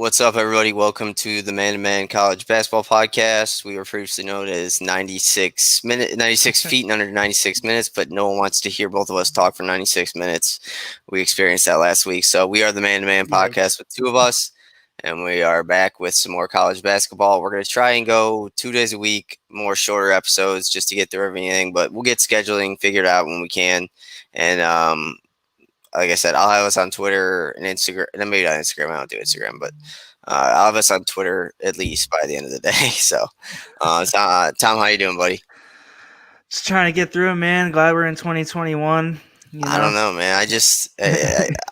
What's up, everybody? Welcome to the Man to Man College Basketball Podcast. We were previously known as 96 feet in under 96 minutes, but no one wants to hear both of us talk for 96 minutes. We experienced that last week. So we are the Man to Man Podcast with two of us, and we are back with some more college basketball. We're going to try and go 2 days a week, more shorter episodes just to get through everything, but we'll get scheduling figured out when we can. And like I said, I'll have us on Twitter and Instagram. And maybe not Instagram. I don't do Instagram, but I'll have us on Twitter at least by the end of the day. So, Tom, how you doing, buddy? Just trying to get through it, man. Glad we're in 2021. I don't know, man.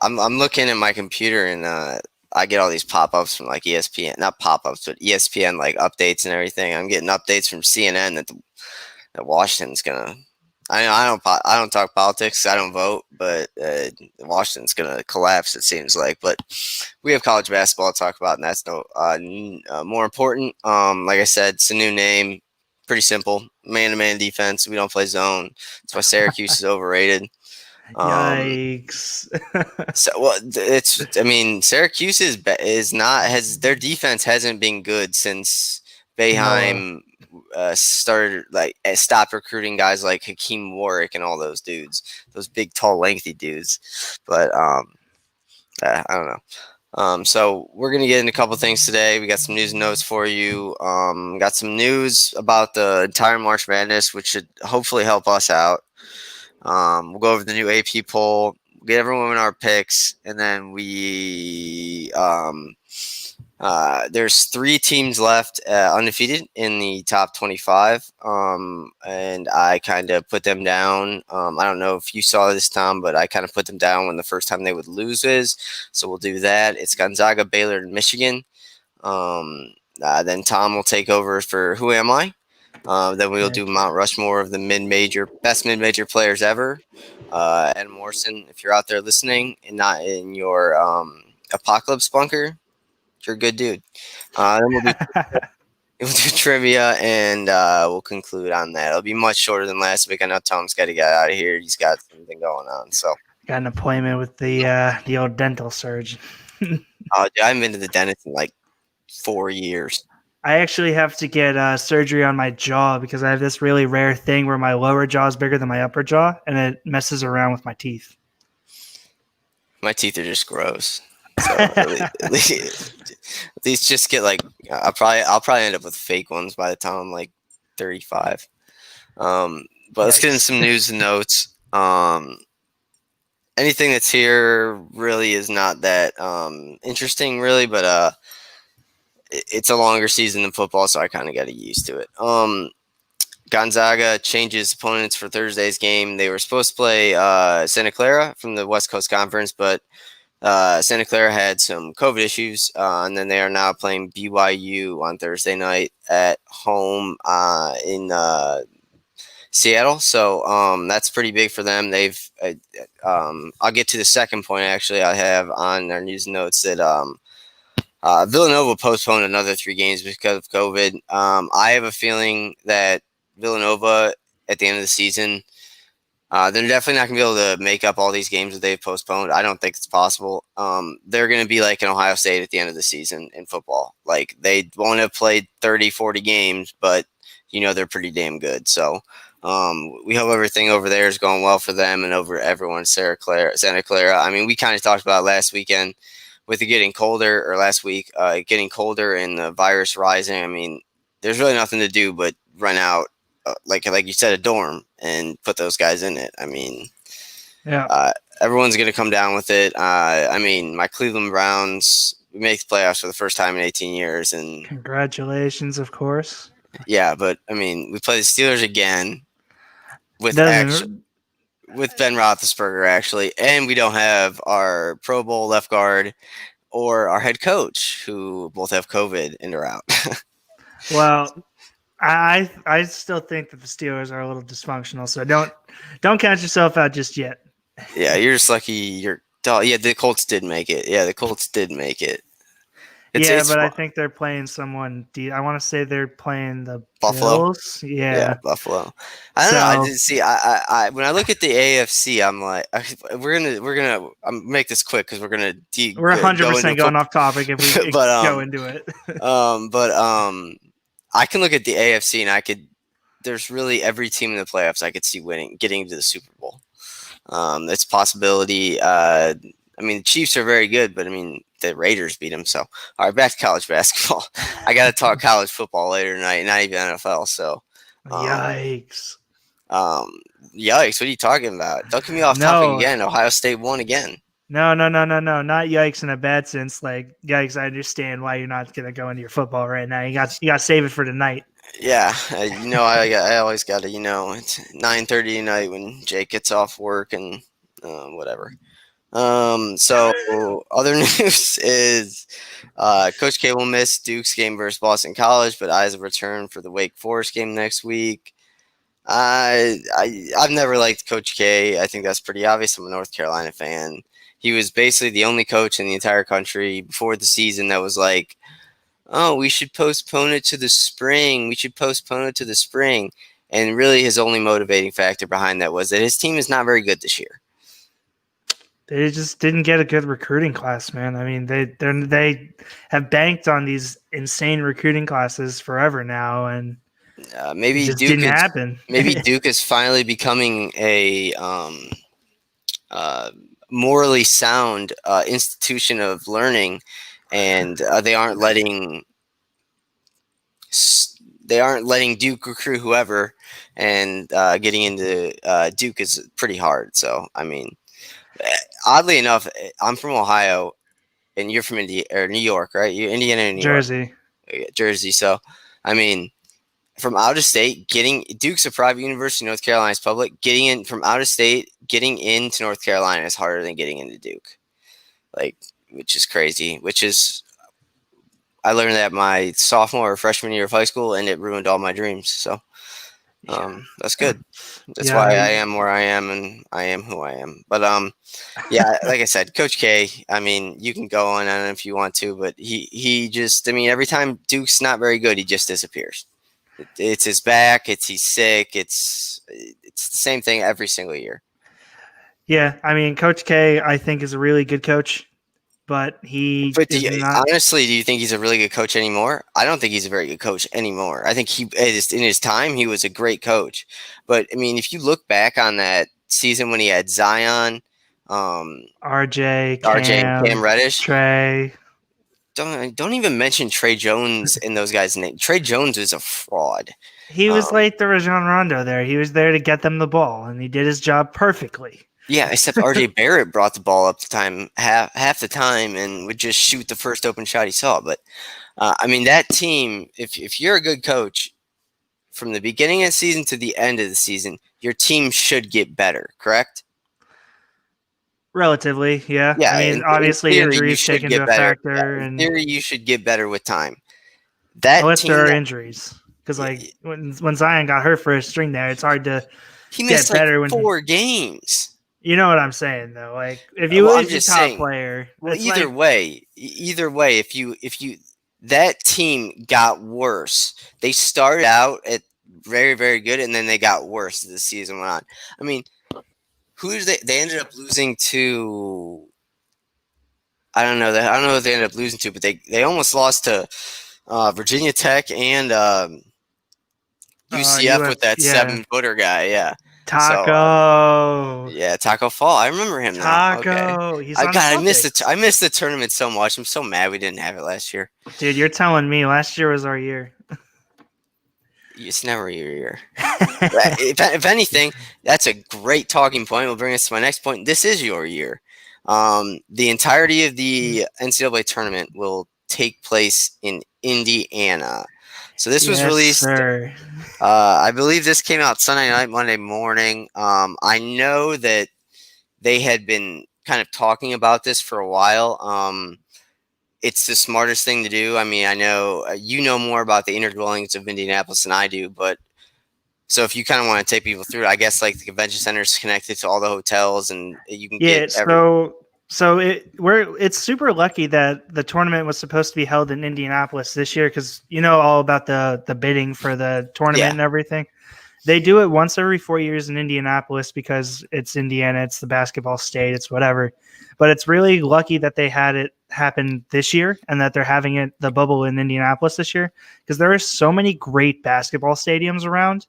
I'm looking at my computer and I get all these pop-ups from like ESPN, not pop-ups, but ESPN like updates and everything. I'm getting updates from CNN that Washington's gonna. I don't talk politics. I don't vote, but Washington's gonna collapse. It seems like, but we have college basketball to talk about, and that's more important. Like I said, it's a new name. Pretty simple, man-to-man defense. We don't play zone. That's why Syracuse is overrated. Yikes! Syracuse their defense hasn't been good since Boeheim. Stopped recruiting guys like Hakeem Warwick and all those dudes, those big, tall, lengthy dudes. But I don't know. So we're going to get into a couple things today. We got some news and notes for you. Got some news about the entire March Madness, which should hopefully help us out. We'll go over the new AP poll, get everyone our picks, and then there's 3 teams left undefeated in the top 25, and I kind of put them down. I don't know if you saw this, Tom, but I kind of put them down when the first time they would lose is. So we'll do that. It's Gonzaga, Baylor, and Michigan. Then Tom will take over for Who Am I? Then we'll do Mount Rushmore of the best mid-major players ever. Adam Morrison, if you're out there listening and not in your apocalypse bunker, you're a good dude. Then we'll do trivia, and we'll conclude on that. It'll be much shorter than last week. I know Tom's got to get out of here. He's got something going on. So got an appointment with the old dental surgeon. I haven't been to the dentist in like 4 years. I actually have to get surgery on my jaw because I have this really rare thing where my lower jaw is bigger than my upper jaw, and it messes around with my teeth. My teeth are just gross. So at least just get like I'll probably end up with fake ones by the time I'm like 35. But let's get into some news and notes. Anything that's here really is not that interesting, really, but it's a longer season than football, so I kind of got to get used to it. Gonzaga changes opponents for Thursday's game. They were supposed to play Santa Clara from the West Coast Conference, but Santa Clara had some COVID issues, and then they are now playing BYU on Thursday night at home in Seattle. So that's pretty big for them. I'll get to the second point, actually, I have on our news notes that Villanova postponed another 3 games because of COVID. I have a feeling that Villanova at the end of the season, they're definitely not going to be able to make up all these games that they've postponed. I don't think it's possible. They're going to be like an Ohio State at the end of the season in football. Like, they won't have played 30, 40 games, but, they're pretty damn good. So we hope everything over there is going well for them and over everyone in Santa Clara. I mean, we kind of talked about last weekend with it getting colder, or last week, getting colder and the virus rising. I mean, there's really nothing to do but run out, like you said, a dorm and put those guys in it. I mean, yeah, everyone's going to come down with it. I mean, my Cleveland Browns, we make the playoffs for the first time in 18 years. And congratulations, of course. Yeah, but, I mean, we play the Steelers again with Ben Roethlisberger, actually, and we don't have our Pro Bowl left guard or our head coach, who both have COVID and are out. Well, I still think that the Steelers are a little dysfunctional, so don't count yourself out just yet. Yeah, you're just lucky. The Colts did make it. Yeah, the Colts did make it. Yeah, It's but I think they're playing someone. I want to say they're playing the Buffalo. Bills. Yeah, Yeah. Buffalo. I don't know. I So did see. I when I look at the AFC, I'm like, we're gonna. I'm make this quick because we're gonna we're go into 100% going football. off topic if we but go into it. but I can look at the AFC and I could. There's really every team in the playoffs I could see winning, getting to the Super Bowl. It's a possibility. I mean, the Chiefs are very good, but I mean, the Raiders beat them. So, all right, back to college basketball. I got to talk college football later tonight, not even NFL. So, Yikes. um, yikes! What are you talking about? Don't get me off topic No, again. Ohio State won again. no, no, no, no, no. Not yikes in a bad sense. Like yikes, I understand why you're not gonna go into your football right now. You got to save it for tonight. Yeah, I always got to, it's 9:30 tonight when Jake gets off work and whatever. So other news is Coach K will miss Duke's game versus Boston College, but eyes return for the Wake Forest game next week. I've never liked Coach K. I think that's pretty obvious. I'm a North Carolina fan. He was basically the only coach in the entire country before the season that was like, oh, we should postpone it to the spring. We should postpone it to the spring. And really his only motivating factor behind that was that his team is not very good this year. They just didn't get a good recruiting class, man. I mean, they have banked on these insane recruiting classes forever now, and maybe it just Duke didn't happen. Maybe Duke is finally becoming a morally sound institution of learning, and they aren't letting Duke recruit whoever, and getting into Duke is pretty hard. So, I mean, oddly enough, I'm from Ohio, and you're from New York, right? You're Indiana and New Jersey. York, Jersey. So, I mean, from out of state, getting Duke's a private university, North Carolina's public. Getting in from out of state, getting into North Carolina is harder than getting into Duke, which is crazy. I learned that my sophomore or freshman year of high school, and it ruined all my dreams. So, that's good. That's why I am where I am, and I am who I am. But yeah, like I said, Coach K. I mean, you can go on if you want to, but he just, I mean, every time Duke's not very good, he just disappears. It's his back. He's sick. It's the same thing every single year. Yeah, I mean, Coach K, I think is a really good coach, but honestly, do you think he's a really good coach anymore? I don't think he's a very good coach anymore. I think in his time he was a great coach, but I mean, if you look back on that season when he had Zion, RJ, and Cam Reddish, Trey. Don't even mention Trey Jones in those guys' names. Trey Jones is a fraud. He was like the Rajon Rondo there. He was there to get them the ball, and he did his job perfectly. Yeah, except RJ Barrett brought the ball up half the time and would just shoot the first open shot he saw. But I mean, that team, if you're a good coach, from the beginning of the season to the end of the season, your team should get better, correct? Relatively, yeah. I mean, obviously injuries take into a factor. In theory, you should get better with time. Unless there are injuries. Because when Zion got hurt for a string there, it's hard to get better when 4 games. You know what I'm saying, though. Like if you lose your top player, either way, if you that team got worse. They started out at very, very good, and then they got worse as the season went on. I mean, they ended up losing to. I don't know what they ended up losing to, but they almost lost to Virginia Tech and UCF with that 7-footer guy. Yeah. Taco. So, Taco Fall. I remember him now. Taco. Okay. I missed the tournament so much. I'm so mad we didn't have it last year. Dude, you're telling me last year was our year. It's never your year. if anything, that's a great talking point. Will bring us to my next point. This is your year. The entirety of the NCAA tournament will take place in Indiana. So this was released. I believe this came out Sunday night, Monday morning. I know that they had been kind of talking about this for a while. It's the smartest thing to do. I mean, I know you know more about the inner dwellings of Indianapolis than I do, but so if you kind of want to take people through it, I guess like the convention center is connected to all the hotels, and you can So So it's super lucky that the tournament was supposed to be held in Indianapolis this year because you know all about the bidding for the tournament Yeah, and everything. They do it once every 4 years in Indianapolis because it's Indiana, it's the basketball state, it's whatever. But it's really lucky that they had it happen this year and that they're having it the bubble in Indianapolis this year because there are so many great basketball stadiums around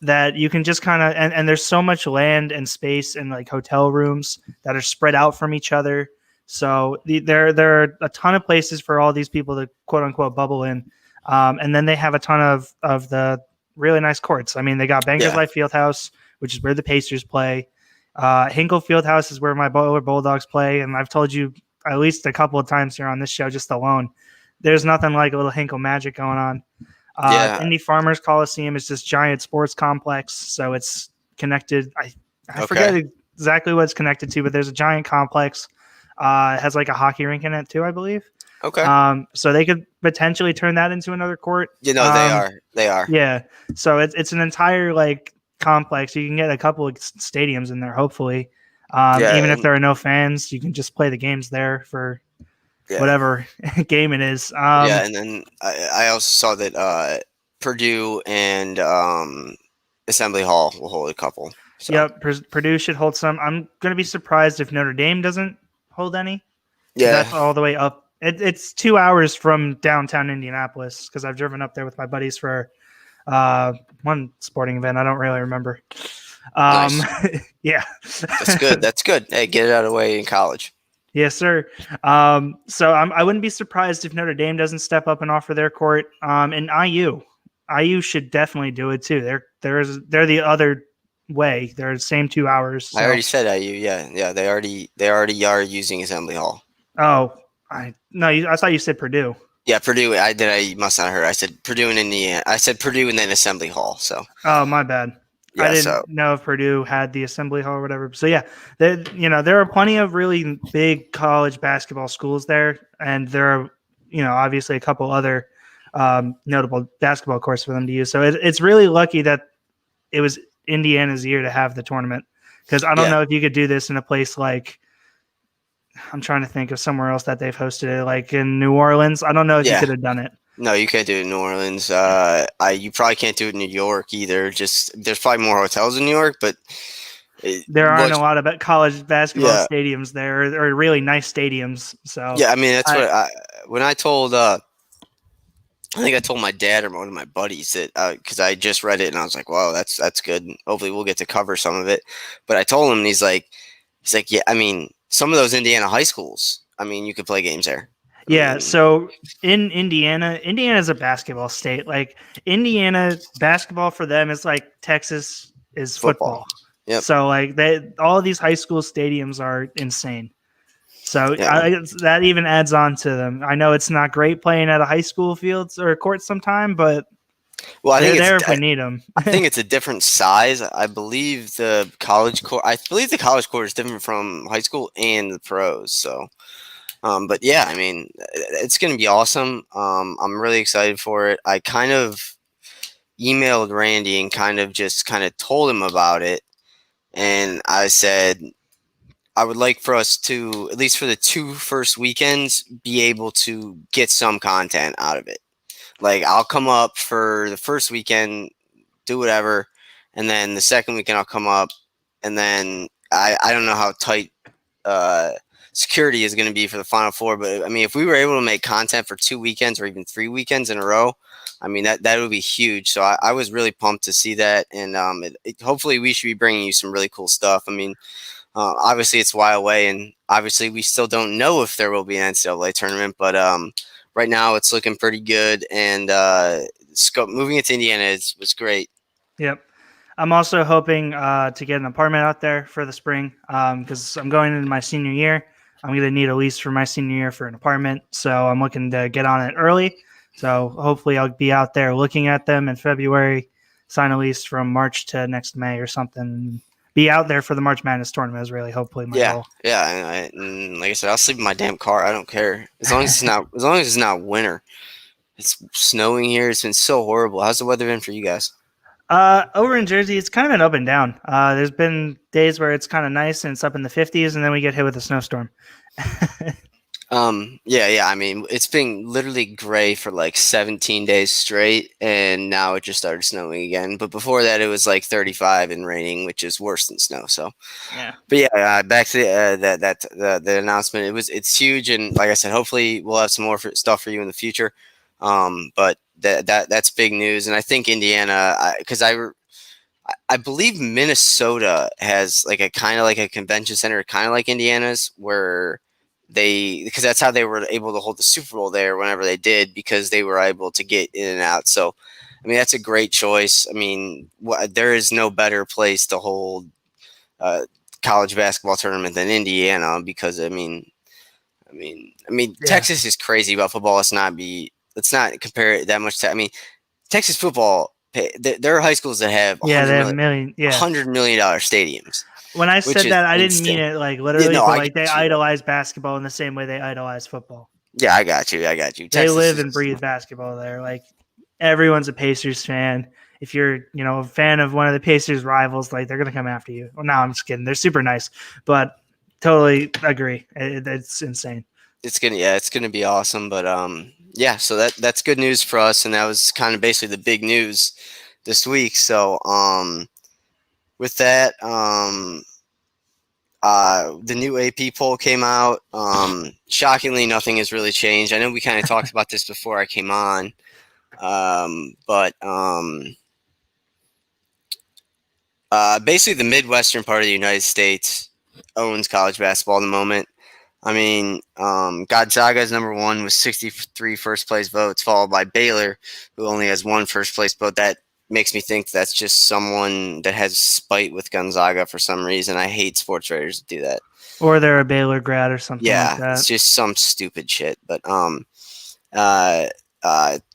that you can just kind of and there's so much land and space and like hotel rooms that are spread out from each other. So there are a ton of places for all these people to quote unquote bubble in, and then they have a ton of the really nice courts. I mean, they got Bankers yeah, Life Fieldhouse, which is where the Pacers play. Hinkle Fieldhouse is where my Butler Bulldogs play, and I've told you at least a couple of times here on this show just alone. There's nothing like a little Hinkle magic going on. yeah. Indy Farmers Coliseum is this giant sports complex, so it's connected. I Okay. forget exactly what it's connected to, but there's a giant complex. It has like a hockey rink in it too, I believe. Okay. So they could potentially turn that into another court. You know, they are. They are. Yeah. So it's an entire like complex. You can get a couple of stadiums in there, hopefully. Yeah. Even if there are no fans, you can just play the games there for Yeah. whatever game it is. Yeah. And then I also saw that Purdue and Assembly Hall will hold a couple. So. Yep, Purdue should hold some. I'm going to be surprised if Notre Dame doesn't hold any. Yeah. That's all the way up. It's 2 hours from downtown Indianapolis because I've driven up there with my buddies for one sporting event. I don't really remember. Nice. Yeah. That's good. That's good. Hey, get it out of the way in college. Yes, sir. So I wouldn't be surprised if Notre Dame doesn't step up and offer their court. And IU should definitely do it too. They're the other way. They're the same 2 hours. So. I already said IU. Yeah. They already are using Assembly Hall. Oh, I thought you said Purdue. Yeah, Purdue. I must not have heard. I said Purdue and Indiana. I said Purdue and then Assembly Hall. So. Oh, my bad. Yeah, I didn't know if Purdue had the Assembly Hall or whatever. So yeah, there are plenty of really big college basketball schools there, and there are obviously a couple other notable basketball courts for them to use. So it's really lucky that it was Indiana's year to have the tournament because I don't know if you could do this in a place like. I'm trying to think of somewhere else that they've hosted it, like in New Orleans. I don't know if you could have done it. No, you can't do it in New Orleans. You probably can't do it in New York either. Just there's probably more hotels in New York, but there aren't a lot of college basketball stadiums there, or really nice stadiums. So yeah, I mean that's when I told. I think I told my dad or one of my buddies that because I just read it and I was like, "Wow, that's good. Hopefully, we'll get to cover some of it." But I told him, and he's like, "Yeah, I mean, some of those Indiana high schools. I mean, you could play games there." Yeah, so in Indiana is a basketball state. Like Indiana basketball for them is like Texas is football. Yep. So like all of these high school stadiums are insane. So that even adds on to them. I know it's not great playing at a high school fields or court sometime, but they're there if we need them. I think it's a different size. I believe the college court. Is different from high school and the pros. So. But yeah, I mean, it's going to be awesome. I'm really excited for it. I kind of emailed Randy and kind of told him about it. And I said, I would like for us to, at least for the 2 first weekends, be able to get some content out of it. Like I'll come up for the first weekend, do whatever. And then the second weekend I'll come up and then I don't know how tight, security is going to be for the Final Four, but I mean, if we were able to make content for 2 weekends or even 3 weekends in a row, I mean that would be huge. So I was really pumped to see that, and hopefully we should be bringing you some really cool stuff. I mean, obviously it's a while away, and obviously we still don't know if there will be an NCAA tournament, but right now it's looking pretty good, and moving it to Indiana was great. Yep. I'm also hoping to get an apartment out there for the spring because I'm going into my senior year. I'm going to need a lease for my senior year for an apartment. So I'm looking to get on it early. So hopefully I'll be out there looking at them in February, sign a lease from March to next May or something. Be out there for the March Madness tournament is really hopefully my goal. Yeah. And like I said, I'll sleep in my damn car. I don't care. As long as it's not winter. It's snowing here. It's been so horrible. How's the weather been for you guys? Over in Jersey, it's kind of been up and down. There's been days where it's kind of nice and it's up in the 50s, and then we get hit with a snowstorm. Yeah. I mean, it's been literally gray for like 17 days straight, and now it just started snowing again. But before that, it was like 35 and raining, which is worse than snow. So, Yeah. but yeah, back to the announcement. It's huge, and like I said, hopefully we'll have some more stuff for you in the future. But that's big news, and I think Indiana, because I believe Minnesota has like a kind of like a convention center, kind of like Indiana's, where because that's how they were able to hold the Super Bowl there whenever they did, because they were able to get in and out. So, I mean, that's a great choice. I mean, there is no better place to hold a college basketball tournament than Indiana, because Yeah. Texas is crazy about football. Let's not compare it that much to. I mean, Texas football. There are high schools that have Yeah, they have million. Yeah. $100 million stadiums. When I said that, I didn't mean it like literally, no, but I like they get you. idolize basketball in the same way they idolize football. Yeah, I got you. They Texas live and breathe basketball there. Like everyone's a Pacers fan. If you're, a fan of one of the Pacers rivals, like they're gonna come after you. Well, no, I'm just kidding. They're super nice, but totally agree. It's insane. It's gonna be awesome. But yeah. So that's good news for us, and that was kind of basically the big news this week. So with that, the new AP poll came out. Shockingly, nothing has really changed. I know we kind of talked about this before I came on, but basically the Midwestern part of the United States owns college basketball at the moment. I mean, Gonzaga is number one with 63 first place votes, followed by Baylor, who only has one first place vote. That makes me think that's just someone that has spite with Gonzaga for some reason. I hate sports writers to do that. Or they're a Baylor grad or something Yeah, like that. it's just some stupid shit. But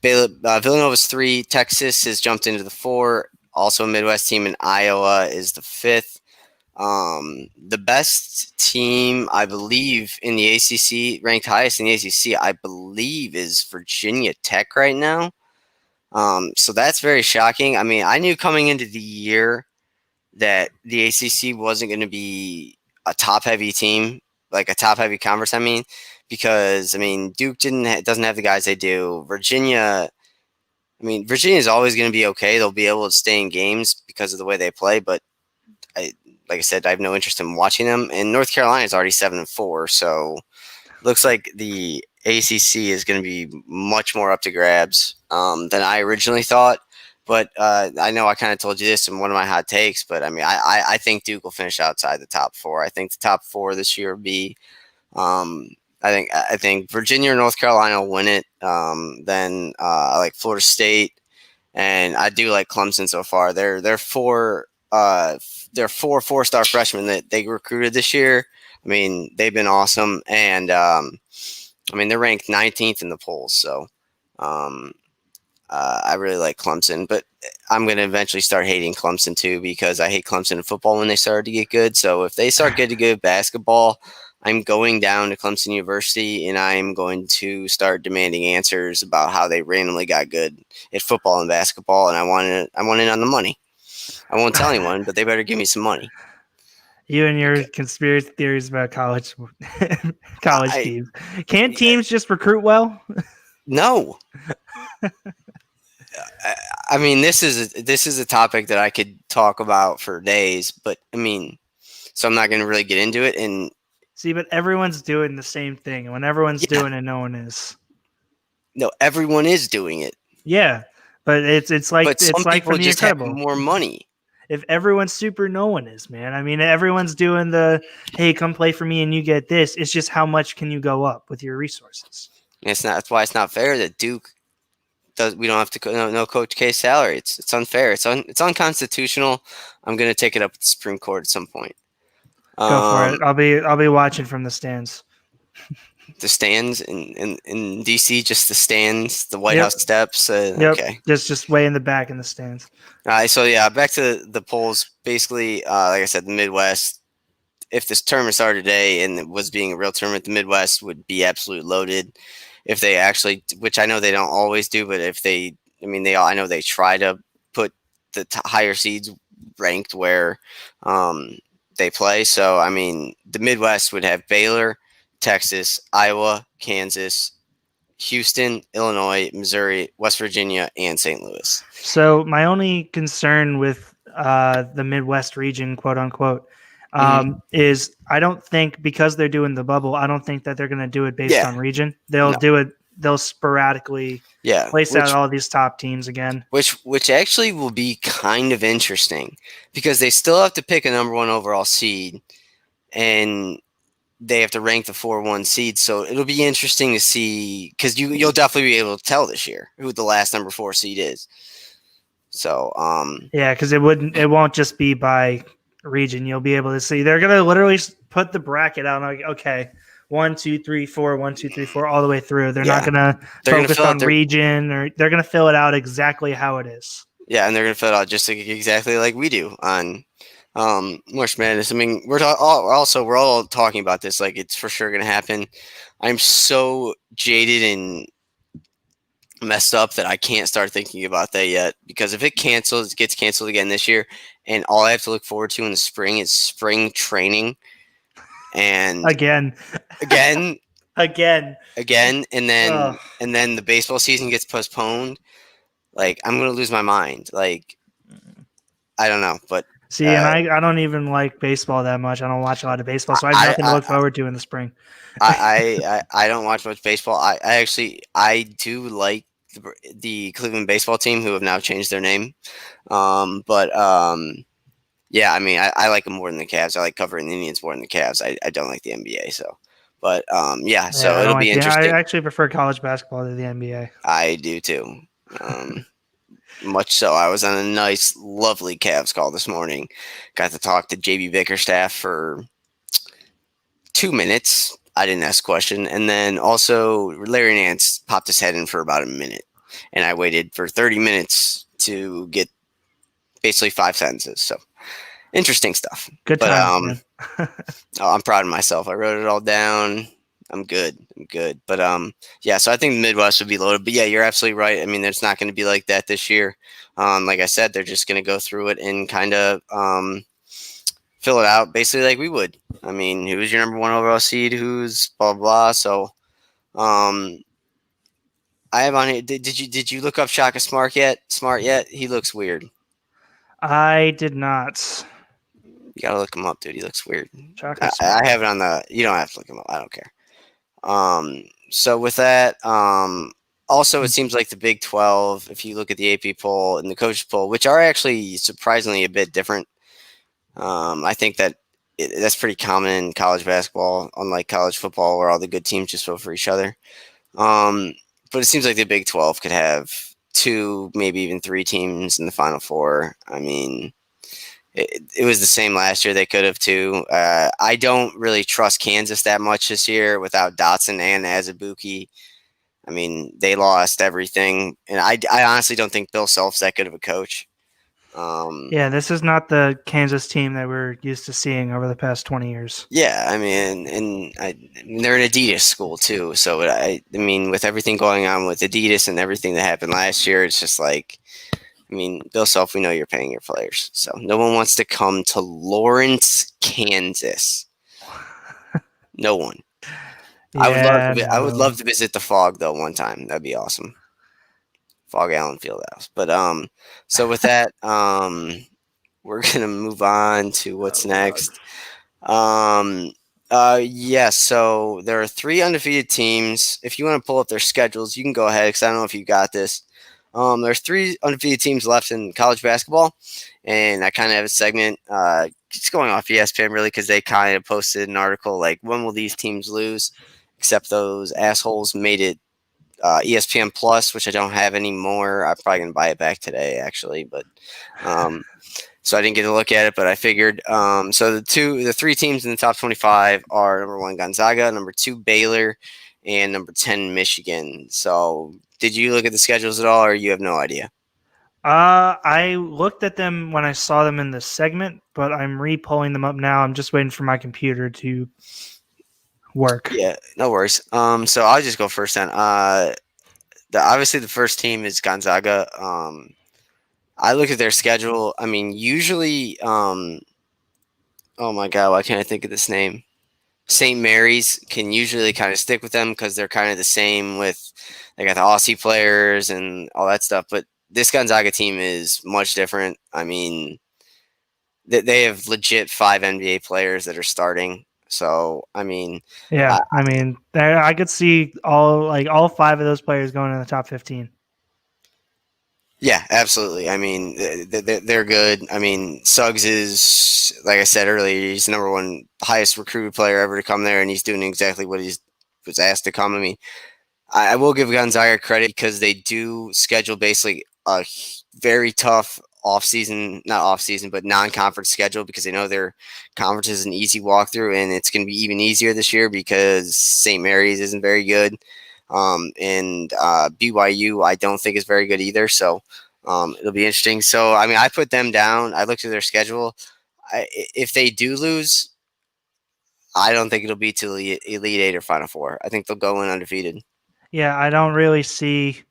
Villanova's 3. Texas has jumped into the 4. Also a Midwest team, and Iowa is the 5th. The best team, I believe, in the ACC, ranked highest in the ACC, I believe, is Virginia Tech right now. So that's very shocking. I mean, I knew coming into the year that the ACC wasn't going to be a top-heavy team, like a top-heavy conference. I mean, because Duke doesn't have the guys they do. Virginia is always going to be okay. They'll be able to stay in games because of the way they play, but like I said, I have no interest in watching them. And North Carolina is already 7-4, so looks like the ACC is going to be much more up to grabs than I originally thought. But I know I kind of told you this in one of my hot takes, but I think Duke will finish outside the top 4. I think the top 4 this year will be. I think Virginia or North Carolina will win it. Then I like Florida State, and I do like Clemson so far. They're 4 4-star freshmen that they recruited this year. I mean, they've been awesome, and they're ranked 19th in the polls. So I really like Clemson, but I'm going to eventually start hating Clemson too, because I hate Clemson in football when they started to get good. So if they start getting good basketball, I'm going down to Clemson University, and I'm going to start demanding answers about how they randomly got good at football and basketball, and I want it on the money. I won't tell anyone, but they better give me some money. You and your conspiracy theories about college teams. Can't teams just recruit well? No. I mean, this is a topic that I could talk about for days, but so I'm not going to really get into it. And see, but everyone's doing the same thing. When everyone's doing it, no one is. No, everyone is doing it. Yeah, but it's like but some it's like people from the just Incredibles. have more money. If everyone's super, no one is, man. I mean, everyone's doing the, hey, come play for me and you get this. It's just how much can you go up with your resources. And that's why it's not fair that Duke does. We don't have to no Coach K's salary. It's unfair. It's unconstitutional. I'm going to take it up at the Supreme Court at some point. Go for it. I'll be watching from the stands. The stands in DC, just the stands, the White House steps. Okay, just way in the back in the stands. So yeah, back to the polls. Basically, like I said, the Midwest. If this tournament started today and it was being a real tournament, the Midwest would be absolutely loaded. If they actually, which I know they don't always do, but if they, I know they try to put the higher seeds ranked where they play. So I mean, the Midwest would have Baylor, Texas, Iowa, Kansas, Houston, Illinois, Missouri, West Virginia, and St. Louis. So my only concern with the Midwest region, quote unquote, is I don't think because they're doing the bubble, I don't think that they're going to do it based on region. They'll do it. They'll sporadically place out all these top teams again. Which actually will be kind of interesting because they still have to pick a number 1 overall seed, and they have to rank the 4-1 seed. So it'll be interesting to see because you'll definitely be able to tell this year who the last number 4 seed is. So yeah, because it won't just be by region. You'll be able to see. They're gonna literally put the bracket out. Like, okay, 1, 2, 3, 4, 1, 2, 3, 4, all the way through. They're not gonna focus on region, or they're gonna fill it out exactly how it is. Yeah, and they're gonna fill it out just exactly like we do on March Madness. I mean, we're all talking about this like it's for sure gonna happen. I'm so jaded and messed up that I can't start thinking about that yet, because if it gets canceled again this year, and all I have to look forward to in the spring is spring training, and again, and then the baseball season gets postponed, like I'm gonna lose my mind. Like I don't know, but see, and I don't even like baseball that much. I don't watch a lot of baseball, so I have nothing to look forward to in the spring. I don't watch much baseball. I do like the Cleveland baseball team, who have now changed their name. Yeah, I mean, I like them more than the Cavs. I like covering the Indians more than the Cavs. I don't like the NBA, so. But yeah, so it'll be interesting. I actually prefer college basketball to the NBA. I do too. Much so. I was on a nice, lovely Cavs call this morning. Got to talk to JB Bickerstaff for 2 minutes. I didn't ask a question. And then also Larry Nance popped his head in for about a minute. And I waited for 30 minutes to get basically 5 sentences. So interesting stuff. Good times, I'm proud of myself. I wrote it all down. I'm good. But yeah, so I think the Midwest would be loaded. But yeah, you're absolutely right. I mean, there's not going to be like that this year. Like I said, they're just going to go through it and kind of fill it out basically like we would. I mean, who's your number 1 overall seed? Who's blah blah. So I have on here. Did you look up Shaka Smart yet? He looks weird. I did not. You gotta look him up, dude. He looks weird. I have it on the. You don't have to look him up. I don't care. So with that, also it seems like the Big 12, if you look at the AP poll and the coaches poll, which are actually surprisingly a bit different, I think that that's pretty common in college basketball, unlike college football where all the good teams just vote for each other. But it seems like the Big 12 could have 2, maybe even 3 teams in the Final Four. I mean, it was the same last year. They could have too. I don't really trust Kansas that much this year without Dotson and Azubuike. I mean, they lost everything, and I honestly don't think Bill Self's that good of a coach. Yeah, this is not the Kansas team that we're used to seeing over the past 20 years. Yeah, I mean, and they're an Adidas school too. So I mean, with everything going on with Adidas and everything that happened last year, it's just like, I mean, Bill Self, we know you're paying your players, so no one wants to come to Lawrence, Kansas. No one. Yeah, I would love to visit the Fog though one time. That'd be awesome. Fog Allen Fieldhouse. But so with that, we're gonna move on to what's next. Yes, so there are 3 undefeated teams. If you want to pull up their schedules, you can go ahead because I don't know if you got this. There's 3 undefeated teams left in college basketball, and I kind of have a segment just going off ESPN really because they kind of posted an article like, when will these teams lose? Except those assholes made it ESPN Plus, which I don't have anymore. I'm probably gonna buy it back today, actually, but so I didn't get to look at it. But I figured. So the 3 teams in the top 25 are number 1 Gonzaga, number 2 Baylor, and number 10 Michigan. So did you look at the schedules at all, or you have no idea? I looked at them when I saw them in the segment, but I'm re-pulling them up now. I'm just waiting for my computer to work. Yeah, no worries. So I'll just go first then. Obviously the first team is Gonzaga. I look at their schedule. I mean, usually, oh my God, why can't I think of this name? St. Mary's can usually kind of stick with them because they're kind of the same with they got the Aussie players and all that stuff. But this Gonzaga team is much different. I mean, they have legit 5 NBA players that are starting. So I mean, Yeah, uh, I mean, I could see all 5 of those players going in the top 15. yeah, absolutely. I mean, they're good. I mean, Suggs is, like I said earlier, he's the number one highest recruited player ever to come there, and he's doing exactly what he was asked to come. I mean, I will give Gonzaga credit because they do schedule basically a very tough not off season, but non-conference schedule because they know their conference is an easy walkthrough, and it's going to be even easier this year because St. Mary's isn't very good, and BYU I don't think is very good either. So it'll be interesting. So I mean, I put them down. I looked at their schedule. If they do lose, I don't think it'll be to the Elite Eight or Final Four. I think they'll go in undefeated. Yeah, I don't really see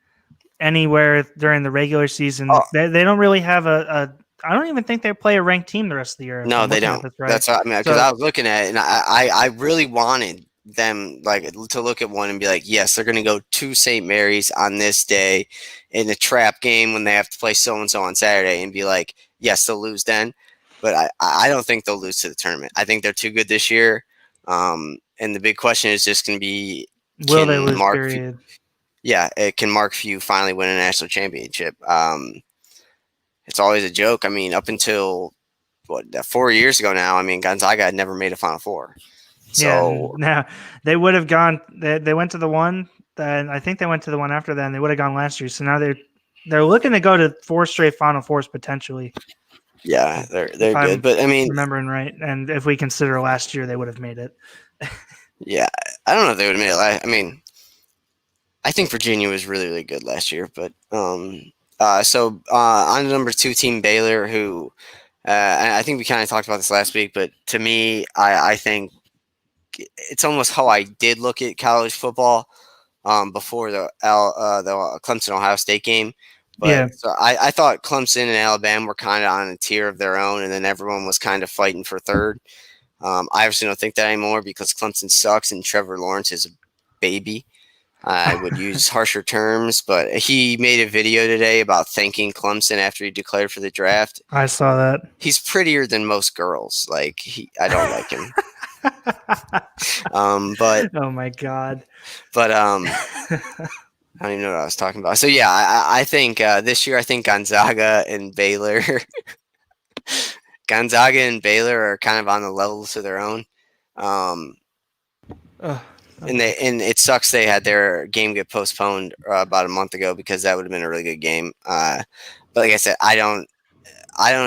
anywhere during the regular season. Oh, They don't really have a. I don't even think they play a ranked team the rest of the year. If no, I'm they looking at don't. this right. That's what I mean, because So I was looking at it, and I really wanted them like to look at one and be like, yes, they're going to go to St. Mary's on this day in a trap game when they have to play so and so on Saturday, and be like, yes, they'll lose then, but I don't think they'll lose to the tournament. I think they're too good this year, and the big question is just going to be, will they can lose? Mark? Period. Yeah, it can Mark Few finally win a national championship. It's always a joke. I mean, up until 4 years ago now, I mean, Gonzaga had never made a Final Four. Yeah, So now they would have gone. They went to the one. Then I think they went to the one after that. And they would have gone last year. So now they're looking to go to 4 straight Final Fours potentially. yeah, they're If good. I'm But I mean, remembering right, and if we consider last year, they would have made it. yeah, I don't know if they would have made it. I mean, I think Virginia was really, really good last year. But so on to number 2 team Baylor, who I think we kind of talked about this last week. But to me, I think it's almost how I did look at college football before the Clemson Ohio State game. But Yeah. so I thought Clemson and Alabama were kind of on a tier of their own, and then everyone was kind of fighting for third. I obviously don't think that anymore because Clemson sucks and Trevor Lawrence is a baby. I would use harsher terms, but he made a video today about thanking Clemson after he declared for the draft. I saw that. He's prettier than most girls. Like I don't like him. But oh my god. I don't even know what I was talking about. So yeah, I think this year I think Gonzaga and Baylor are kind of on the level to their own. And it sucks they had their game get postponed about a month ago because that would have been a really good game. But like I said, I don't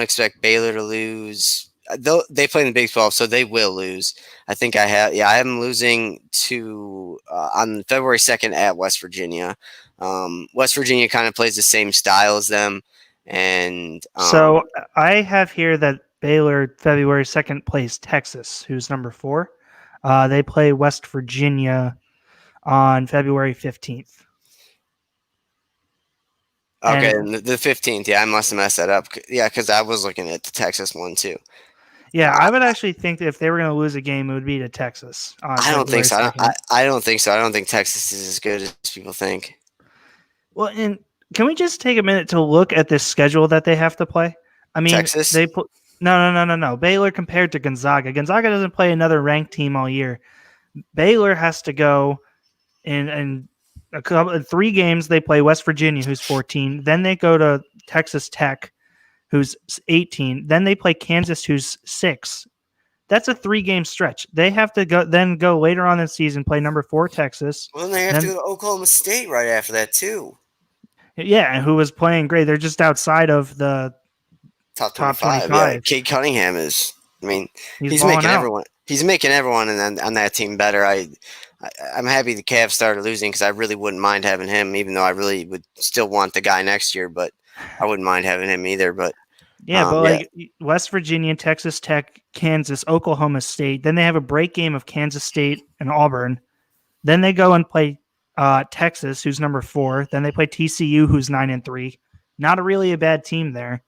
expect Baylor to lose. Though they play in the Big 12, so they will lose. I think I have them losing to on February 2nd at West Virginia. West Virginia kind of plays the same style as them, and so I have here that Baylor February 2nd plays Texas, who's number 4. They play West Virginia on February 15th. Okay, and the 15th. Yeah, I must have messed that up. Yeah, because I was looking at the Texas one too. Yeah, I would actually think that if they were going to lose a game, it would be to Texas. I don't think so. I don't think so. I don't think Texas is as good as people think. Well, and can we just take a minute to look at this schedule that they have to play? I mean, Texas? No. Baylor compared to Gonzaga. Gonzaga doesn't play another ranked team all year. Baylor has to go in 3 games. They play West Virginia, who's 14. Then they go to Texas Tech, who's 18. Then they play Kansas, who's 6. That's a 3-game stretch. They have to go later on in the season, play number 4 Texas. Well, then they have to go to Oklahoma State right after that too. Yeah, and who was playing great. They're just outside of the top 25. Yeah, Cade Cunningham is. I mean, he's making everyone. He's making everyone on that team better. I'm happy the Cavs started losing because I really wouldn't mind having him, even though I really would still want the guy next year. But I wouldn't mind having him either. But like West Virginia, Texas Tech, Kansas, Oklahoma State. Then they have a break game of Kansas State and Auburn. Then they go and play Texas, who's number 4. Then they play TCU, who's 9-3. Not really a bad team there.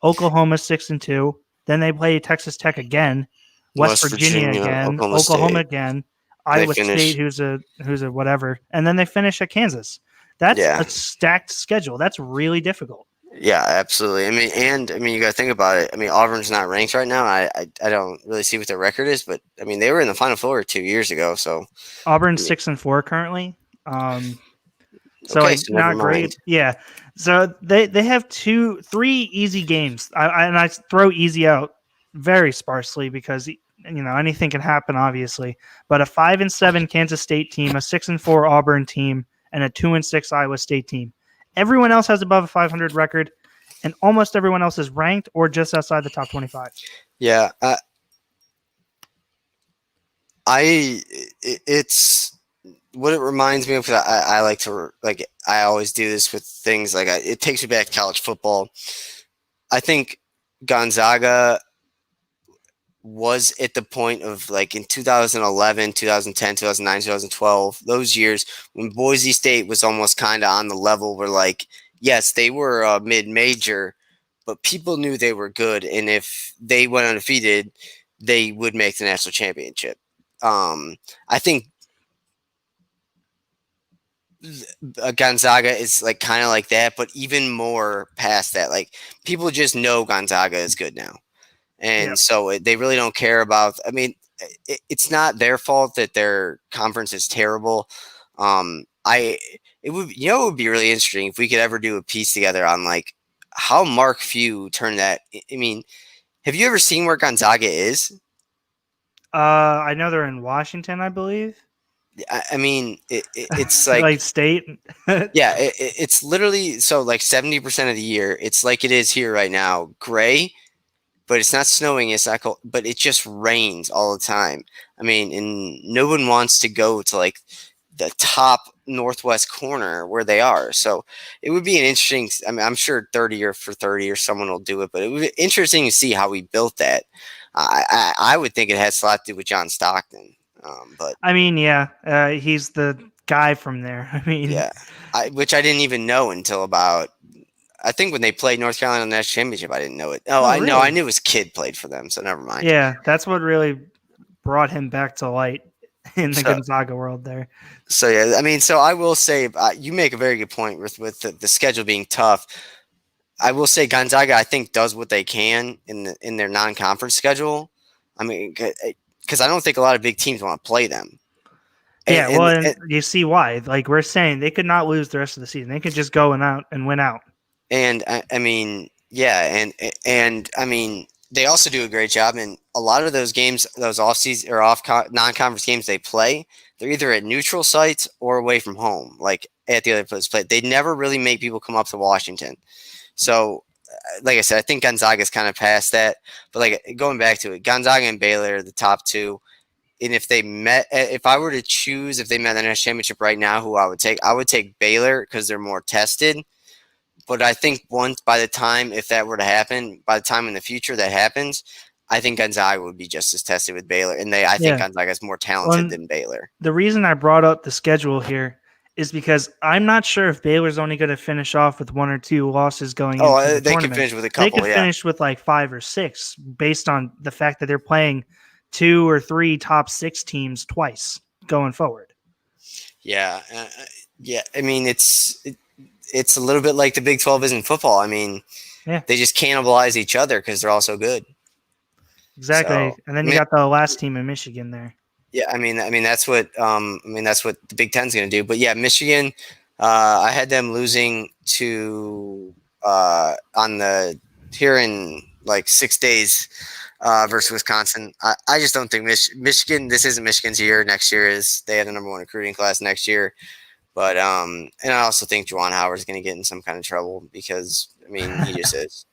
Oklahoma 6-2. Then they play Texas Tech again, West West Virginia Virginia, again, Oklahoma Oklahoma State. again, They Iowa State, finish. who's a whatever, and then they finish at Kansas. That's Yeah. a stacked schedule. That's really difficult. Yeah, absolutely. I mean, you got to think about it. I mean, Auburn's not ranked right now. I don't really see what their record is, but I mean, they were in the Final Four 2 years ago. So, Auburn's I mean, 6-4 currently. So okay, like so never not mind. great. Yeah. So they have 3 easy games. I throw easy out very sparsely because anything can happen obviously. But a 5-7 Kansas State team, a 6-4 Auburn team, and a 2-6 Iowa State team. Everyone else has above a 500 record, and almost everyone else is ranked or just outside the top 25. Yeah, it's what it reminds me of. I like to like I always do this with things like it takes me back to college football. I think Gonzaga was at the point of like in 2011, 2010, 2009, 2012, those years when Boise State was almost kind of on the level where like, yes, they were a mid-major, but people knew they were good. And if they went undefeated, they would make the national championship. I think Gonzaga is like kind of like that, but even more past that. Like people just know Gonzaga is good now. Yeah. And so they really don't care about. I mean, it's not their fault that their conference is terrible. I it would it would be really interesting if we could ever do a piece together on like how Mark Few turned that. I mean, have you ever seen where Gonzaga is? I know they're in Washington, I believe. I mean, it's like Like state. yeah, it's literally so like 70% of the year. It's like it is here right now, gray, but it's not snowing. It's not cold, but it just rains all the time. I mean, and no one wants to go to like the top northwest corner where they are. So it would be an interesting. I mean, I'm sure 30 or for 30 or someone will do it, but it would be interesting to see how we built that. I would think it has a lot to do with John Stockton, but I mean, yeah, he's the guy from there. I mean, yeah, which I didn't even know until about. I think when they played North Carolina in the national championship, I didn't know it. Oh, oh, I know. I really? knew his kid played for them, so never mind. Yeah, that's what really brought him back to light in the So, Gonzaga world there. so yeah, I mean, so I will say you make a very good point with the schedule being tough. I will say Gonzaga, I think, does what they can in their non-conference schedule. I mean, because I don't think a lot of big teams want to play them. Yeah, And, well, and, and you see why. Like we're saying, they could not lose the rest of the season. They could just go and out and win out. And I mean, yeah, and I mean, they also do a great job. And a lot of those games, those off season or non-conference games they play, they're either at neutral sites or away from home, like at the other place play. They never really make people come up to Washington. So, like I said, I think Gonzaga's kind of past that. But like going back to it, Gonzaga and Baylor are the top two. And if they met, if I were to choose, if they met the national championship right now, who I would take Baylor because they're more tested. But I think once by the time, if that were to happen, by the time in the future that happens, I think Gonzaga would be just as tested with Baylor, and I think Yeah. Gonzaga is more talented Well, than Baylor. the reason I brought up the schedule here is because I'm not sure if Baylor's only going to finish off with 1 or 2 losses going Oh, into the they could tournament. finish with a They couple, could yeah, finish with like 5 or 6 based on the fact that they're playing 2 or 3 top 6 teams twice going forward. yeah, yeah. I mean, it's a little bit like the Big 12 is in football. I mean, Yeah. they just cannibalize each other because they're all so good. Exactly. So, And then I you mean, got the last team in Michigan there. yeah, I mean that's what that's what the Big Ten's going to do. But yeah, Michigan, I had them losing to on the here in like 6 days versus Wisconsin. I just don't think Michigan. This isn't Michigan's year. Next year is. They have the #1 recruiting class next year. But and I also think Juwan Howard's going to get in some kind of trouble because I mean he just is.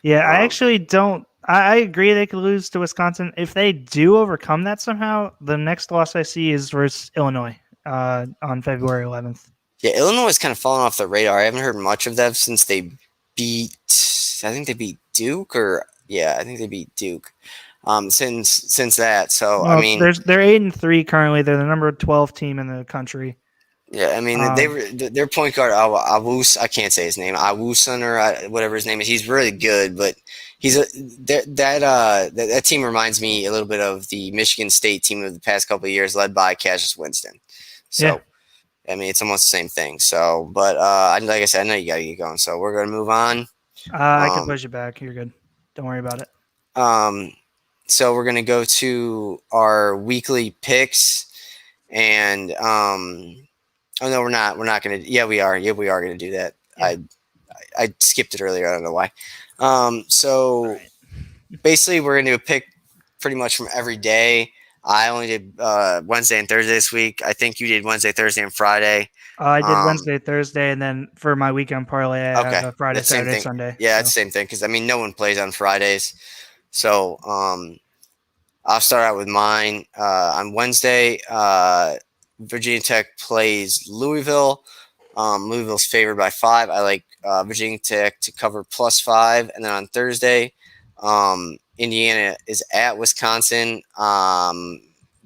Yeah, I Um, actually don't. I agree they could lose to Wisconsin. If they do overcome that somehow, the next loss I see is versus Illinois on February 11th. yeah, Illinois has kind of fallen off the radar. I haven't heard much of them since they beat. I think they beat Duke, or yeah, I think they beat Duke. Since that, so Well, I mean, they're 8-3 currently. They're the number 12 team in the country. Yeah, I mean they Um, were their point guard Awus. I can't say his name. Awusan or whatever his name is. He's really good, but he's that team reminds me a little bit of the Michigan State team of the past couple of years, led by Cassius Winston. yeah, So I mean it's almost the same thing. So, but like I said, I know you got to get going. So we're gonna move on. I can Um, push it back. You're good. Don't worry about it. um, so we're gonna go to our weekly picks and oh no, we're not. We're not gonna. Yeah, we are. Yeah, we are gonna do that. Yeah. I skipped it earlier. I don't know why. All So right. basically, we're gonna do a pick pretty much from every day. I only did Wednesday and Thursday this week. I think you did Wednesday, Thursday, and Friday. I did Um, Wednesday, Thursday, and then for my weekend parlay, I have okay, a Friday, that's the same Saturday, thing. Sunday. Yeah, it's So the same thing because I mean, no one plays on Fridays. So I'll start out with mine. On Wednesday, Virginia Tech plays Louisville. Louisville's favored by 5. I like Virginia Tech to cover +5. And then on Thursday, Indiana is at Wisconsin.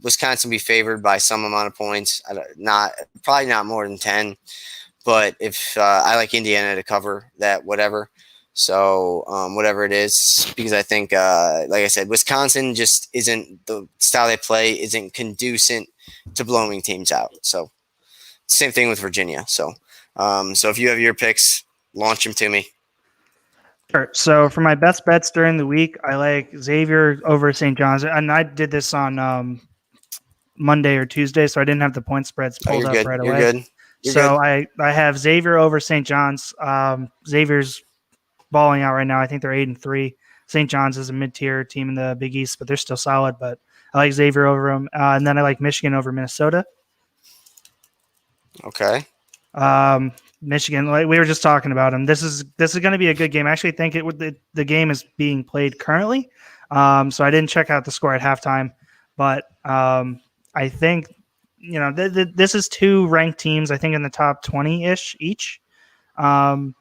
Wisconsin will be favored by some amount of points. Not probably not more than 10. But if I like Indiana to cover that, whatever. So whatever it is, because I think, like I said, Wisconsin just isn't the style they play isn't conducive to blowing teams out. So same thing with Virginia. So if you have your picks, launch them to me. sure. So for my best bets during the week, I like Xavier over St. John's, and I did this on Monday or Tuesday, so I didn't have the point spreads Oh, pulled you're up good. right You're away. good. You're So good. I have Xavier over St. John's. Xavier's balling out right now. I think they're 8-3. St. John's is a mid-tier team in the Big East, but they're still solid. But I like Xavier over them, and then I like Michigan over Minnesota. Okay. Michigan, like we were just talking about them. This is going to be a good game. I actually think the game is being played currently. So I didn't check out the score at halftime, but I think this is two ranked teams. I think in the top 20-ish each. Um,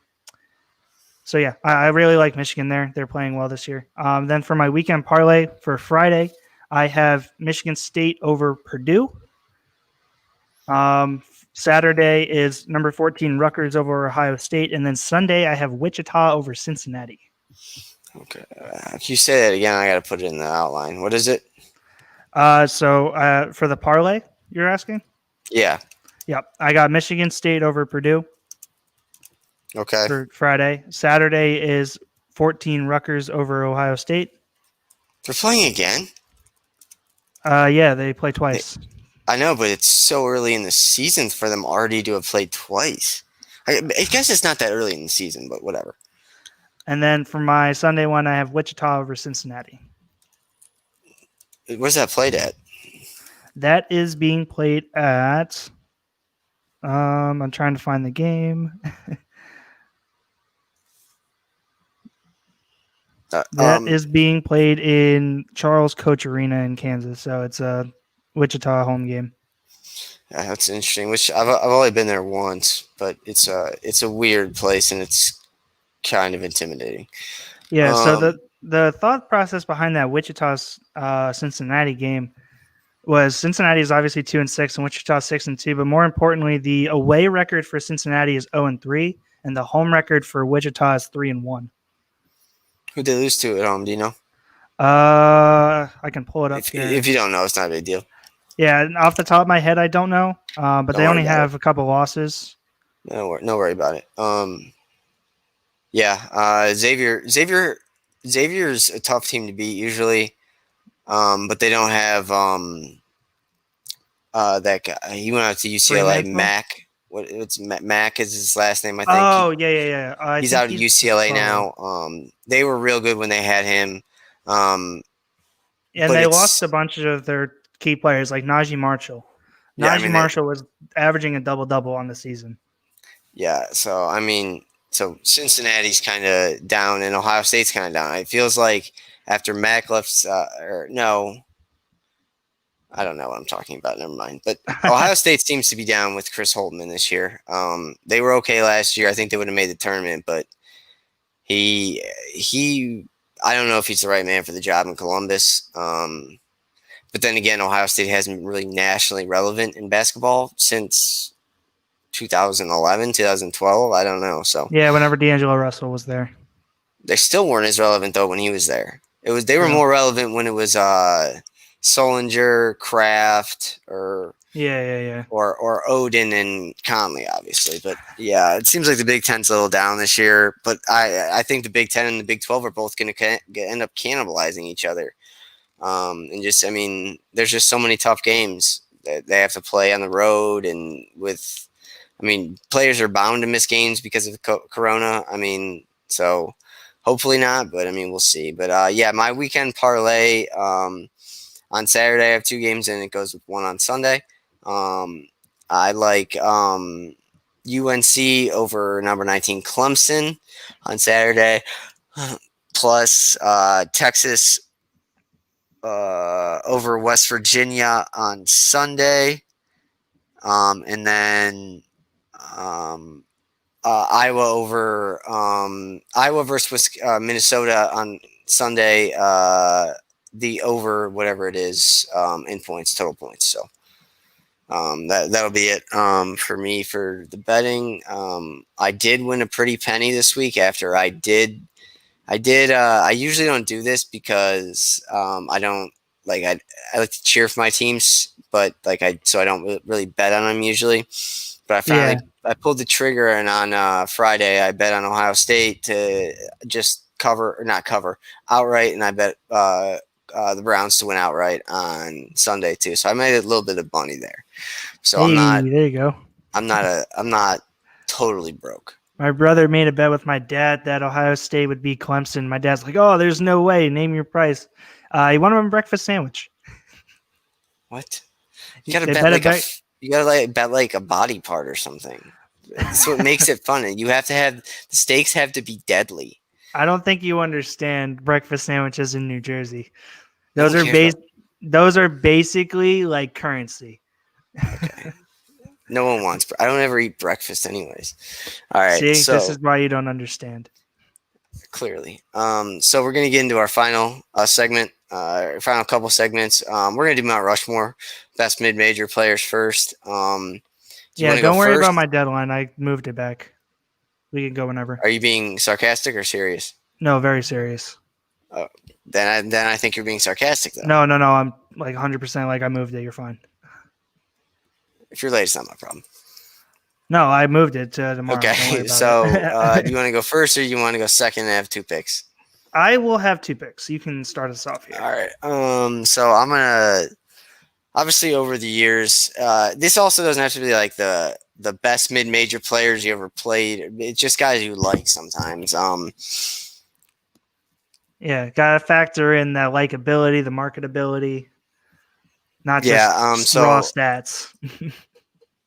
so yeah, I really like Michigan there. They're playing well this year. Then for my weekend parlay for Friday, I have Michigan State over Purdue. Saturday is number 14 Rutgers over Ohio State, and then Sunday I have Wichita over Cincinnati. Okay. If you say that again, I got to put it in the outline. What is it? So for the parlay, you're asking? Yeah. Yep, I got Michigan State over Purdue Okay. for Friday. Saturday is 14 Rutgers over Ohio State. They're playing again. Yeah, they play twice. I know, but it's so early in the season for them already to have played twice. I guess it's not that early in the season, but whatever. And then for my Sunday one, I have Wichita over Cincinnati. Where's that played at? That is being played at. I'm trying to find the game. That is being played in Charles Coach Arena in Kansas, so it's a Wichita home game. Yeah, that's interesting. Which I've only been there once, but it's a weird place and it's kind of intimidating. Yeah. So the thought process behind that Wichita's Cincinnati game was Cincinnati is obviously 2-6 and Wichita 6-2, but more importantly, the away record for Cincinnati is 0-3, and the home record for Wichita is 3-1. Who'd they lose to at home? Do you know? I can pull it up here. If you don't know, it's not a big deal. Yeah, off the top of my head, I don't know, but Don't they only worry about have a couple losses. No worry about it. Yeah, Xavier's a tough team to beat usually, but they don't have that guy. He went out to UCLA. Maxwell? Mac. What's Mac is his last name? I think. Oh, yeah. He's out at UCLA now. They were real good when they had him. And they lost a bunch of their key players, like Najee Marshall. Najee Marshall was averaging a double-double on the season. Yeah, so Cincinnati's kind of down and Ohio State's kind of down. It feels like after Mac left, I don't know what I'm talking about. Never mind. But Ohio State seems to be down with Chris Holtmann this year. They were okay last year. I think they would have made the tournament, but he I don't know if he's the right man for the job in Columbus. But then again, Ohio State hasn't been really nationally relevant in basketball since 2011, 2012. I don't know. So Yeah, whenever D'Angelo Russell was there. they still weren't as relevant though when he was there. They were Yeah. more relevant when it was Solinger, Kraft, Yeah. or Odin and Conley, obviously. But yeah, it seems like the Big Ten's a little down this year. But I think the Big Ten and the Big 12 are both going to end up cannibalizing each other. And just, I mean, there's just so many tough games that they have to play on the road, and players are bound to miss games because of Corona. I mean, so hopefully not, but I mean, we'll see. But yeah, my weekend parlay on Saturday, I have 2 games, and it goes with 1 on Sunday. I like UNC over number 19 Clemson on Saturday, plus Texas over West Virginia on Sunday, and then Iowa versus Minnesota on Sunday. The over whatever it is in points, total points. So that'll be it for me for the betting. I did win a pretty penny this week after I usually don't do this because I don't I like to cheer for my teams, but I don't really bet on them usually. But I finally I pulled the trigger, and on Friday I bet on Ohio State to just not cover outright, and I bet the Browns to win outright on Sunday too. So I made a little bit of money there. So there you go. I'm not totally broke. My brother made a bet with my dad that Ohio State would beat Clemson. My dad's like, "Oh, there's no way. Name your price." He won him a breakfast sandwich. What? You gotta bet like a body part or something. That's what makes it fun. You have to have the stakes have to be deadly. I don't think you understand breakfast sandwiches in New Jersey. Those are basically like currency. Okay. No one wants. I don't ever eat breakfast, anyways. All right. See, so this is why you don't understand. Clearly. So we're gonna get into our final segment. Final couple segments. We're gonna do Mount Rushmore, best mid-major players first. Don't worry about my deadline. I moved it back. We can go whenever. Are you being sarcastic or serious? No, very serious. Then I think you're being sarcastic, though. No. I'm like 100% like I moved it. You're fine. If you're late, it's not my problem. No, I moved it to tomorrow. Okay, so do you want to go first or do you want to go second and have 2 picks? I will have 2 picks. You can start us off here. All right. So I'm going to – obviously over the years this also doesn't have to be like the best mid-major players you ever played. It's just guys you like sometimes. Yeah, got to factor in that likability, the marketability, not just raw stats.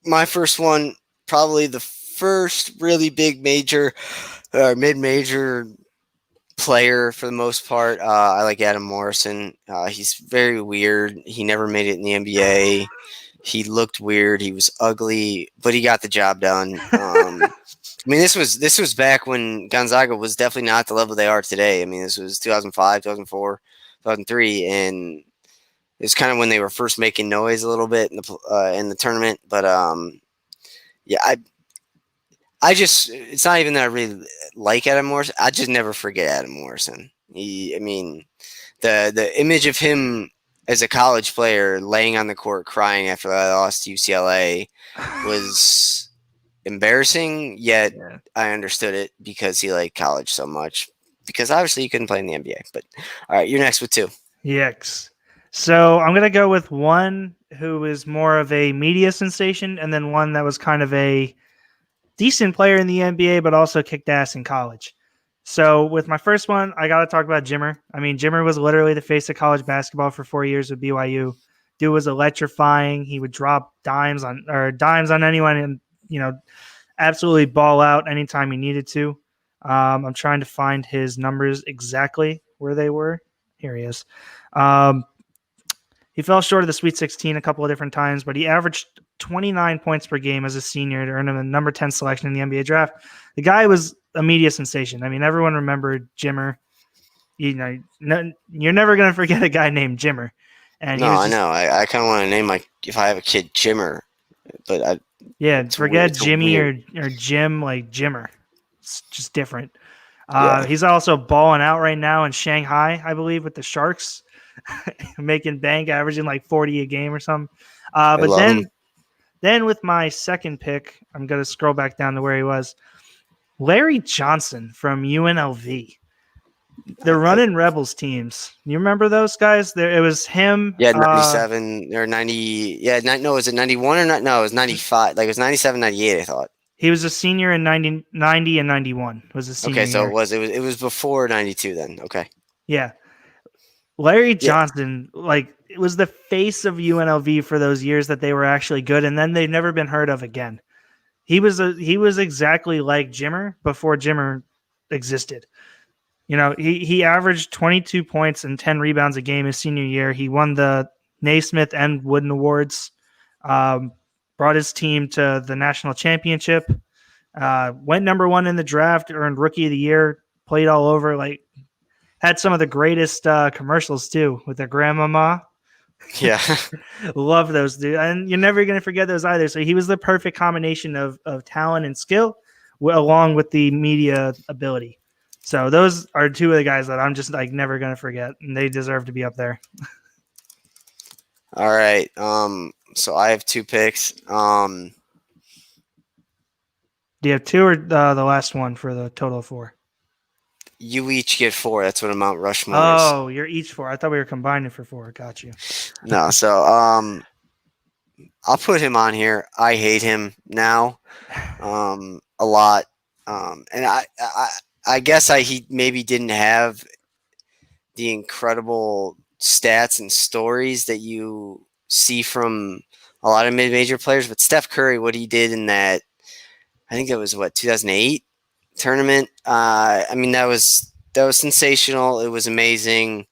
My first one, probably the first really big major or mid-major player for the most part. I like Adam Morrison. He's very weird. He never made it in the NBA. He looked weird. He was ugly, but he got the job done. I mean, this was back when Gonzaga was definitely not the level they are today. I mean, this was 2005, 2004, 2003, and it's kind of when they were first making noise a little bit in the tournament. But yeah, I just it's not even that I really like Adam Morrison. I just never forget Adam Morrison. The image of him as a college player laying on the court crying after I lost to UCLA was embarrassing, yet I understood it because he liked college so much. Because obviously he couldn't play in the NBA. But all right, you're next with 2. Yes. So I'm gonna go with one who is more of a media sensation, and then one that was kind of a decent player in the NBA, but also kicked ass in college. So with my first one, I got to talk about Jimmer. I mean, Jimmer was literally the face of college basketball for 4 years with BYU. Dude was electrifying. He would drop dimes on anyone and, absolutely ball out anytime he needed to. I'm trying to find his numbers exactly where they were. Here he is. He fell short of the Sweet 16 a couple of different times, but he averaged 29 points per game as a senior to earn him a number 10 selection in the NBA draft. The guy was a media sensation. I mean, everyone remembered Jimmer. You're never going to forget a guy named Jimmer. And I know. I kind of want to name if I have a kid, Jimmer. but Yeah, it's weird. forget It's a Jimmy weird. or Jim, like Jimmer. It's just different. Yeah, He's also balling out right now in Shanghai, I believe, with the Sharks, making bank, averaging like 40 a game or something. I But love him. then with my second pick, I'm gonna scroll back down to where he was. Larry Johnson from UNLV, the I, Runnin' Rebels teams. You remember those guys? There, it was him. Yeah, 97 or 90. Yeah, no, was it 91 or not? No, it was 95. Like it was 97, 98, I thought. He was a senior in 90 and 91 was his Okay, senior so year. it was before 92 then. Okay. Yeah. Larry Yeah. Johnson, like, it was the face of UNLV for those years that they were actually good, and then they've never been heard of again. He was exactly like Jimmer before Jimmer existed. You know, he averaged 22 points and 10 rebounds a game his senior year. He won the Naismith and Wooden Awards, brought his team to the national championship, went number one in the draft, earned Rookie of the Year, played all over, like, had some of the greatest commercials too with their grandmama. Yeah. Love those, dude. And you're never going to forget those either. So he was the perfect combination of talent and skill along with the media ability. So those are two of the guys that I'm just like never going to forget, and they deserve to be up there. All right. So I have two picks. Do you have two or the last one for the total of four? You each get four. That's what a Mount Rushmore is. Oh, you're each four. I thought we were combining for four. Got you. No, so I'll put him on here. I hate him now, a lot. And I guess he maybe didn't have the incredible stats and stories that you see from a lot of mid-major players, but Steph Curry, what he did in that, I think that was 2008 tournament. I mean, that was sensational. It was amazing.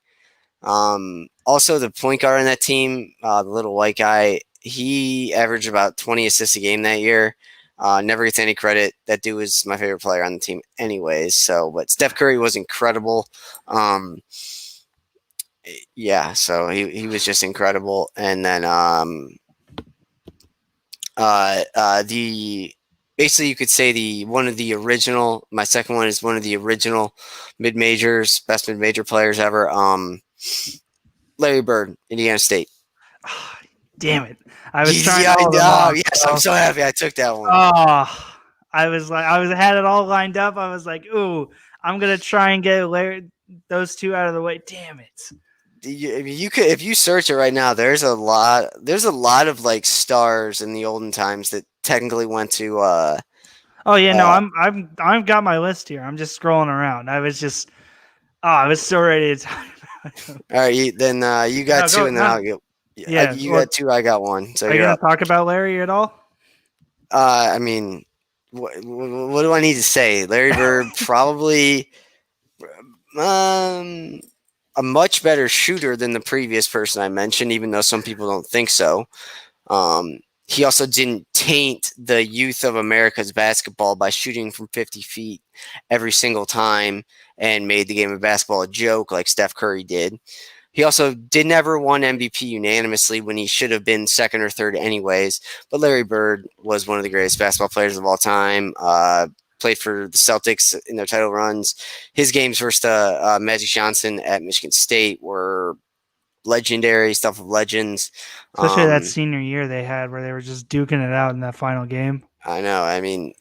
Also, the point guard on that team, the little white guy, he averaged about 20 assists a game that year. Never gets any credit. That dude was my favorite player on the team, anyways. So, but Steph Curry was incredible. Yeah, so he was just incredible. And then the basically you could say one of the original. My second one is one of the original mid majors, best mid major players ever. Larry Bird, Indiana State. Oh, damn it! I was trying. Yeah, yes, I'm so happy I took that one. Oh, I had it all lined up. I was like, ooh, I'm gonna try and get those two out of the way. Damn it! You could, if you search it right now, there's a lot of like stars in the olden times that technically went to. Oh yeah, no, I've got my list here. I'm just scrolling around. I was so ready to talk about them. All right, then you got two, and then I'll get. Yeah, you got two. I got one. So are you gonna talk about Larry at all? I mean, what do I need to say? Larry Bird probably a much better shooter than the previous person I mentioned, even though some people don't think so. He also didn't taint the youth of America's basketball by shooting from 50 feet every single time and made the game of basketball a joke like Steph Curry did. He also never won MVP unanimously when he should have been second or third anyways. But Larry Bird was one of the greatest basketball players of all time. Played for the Celtics in their title runs. His games versus Magic Johnson at Michigan State were legendary, stuff of legends. Especially that senior year they had where they were just duking it out in that final game. I know. I mean,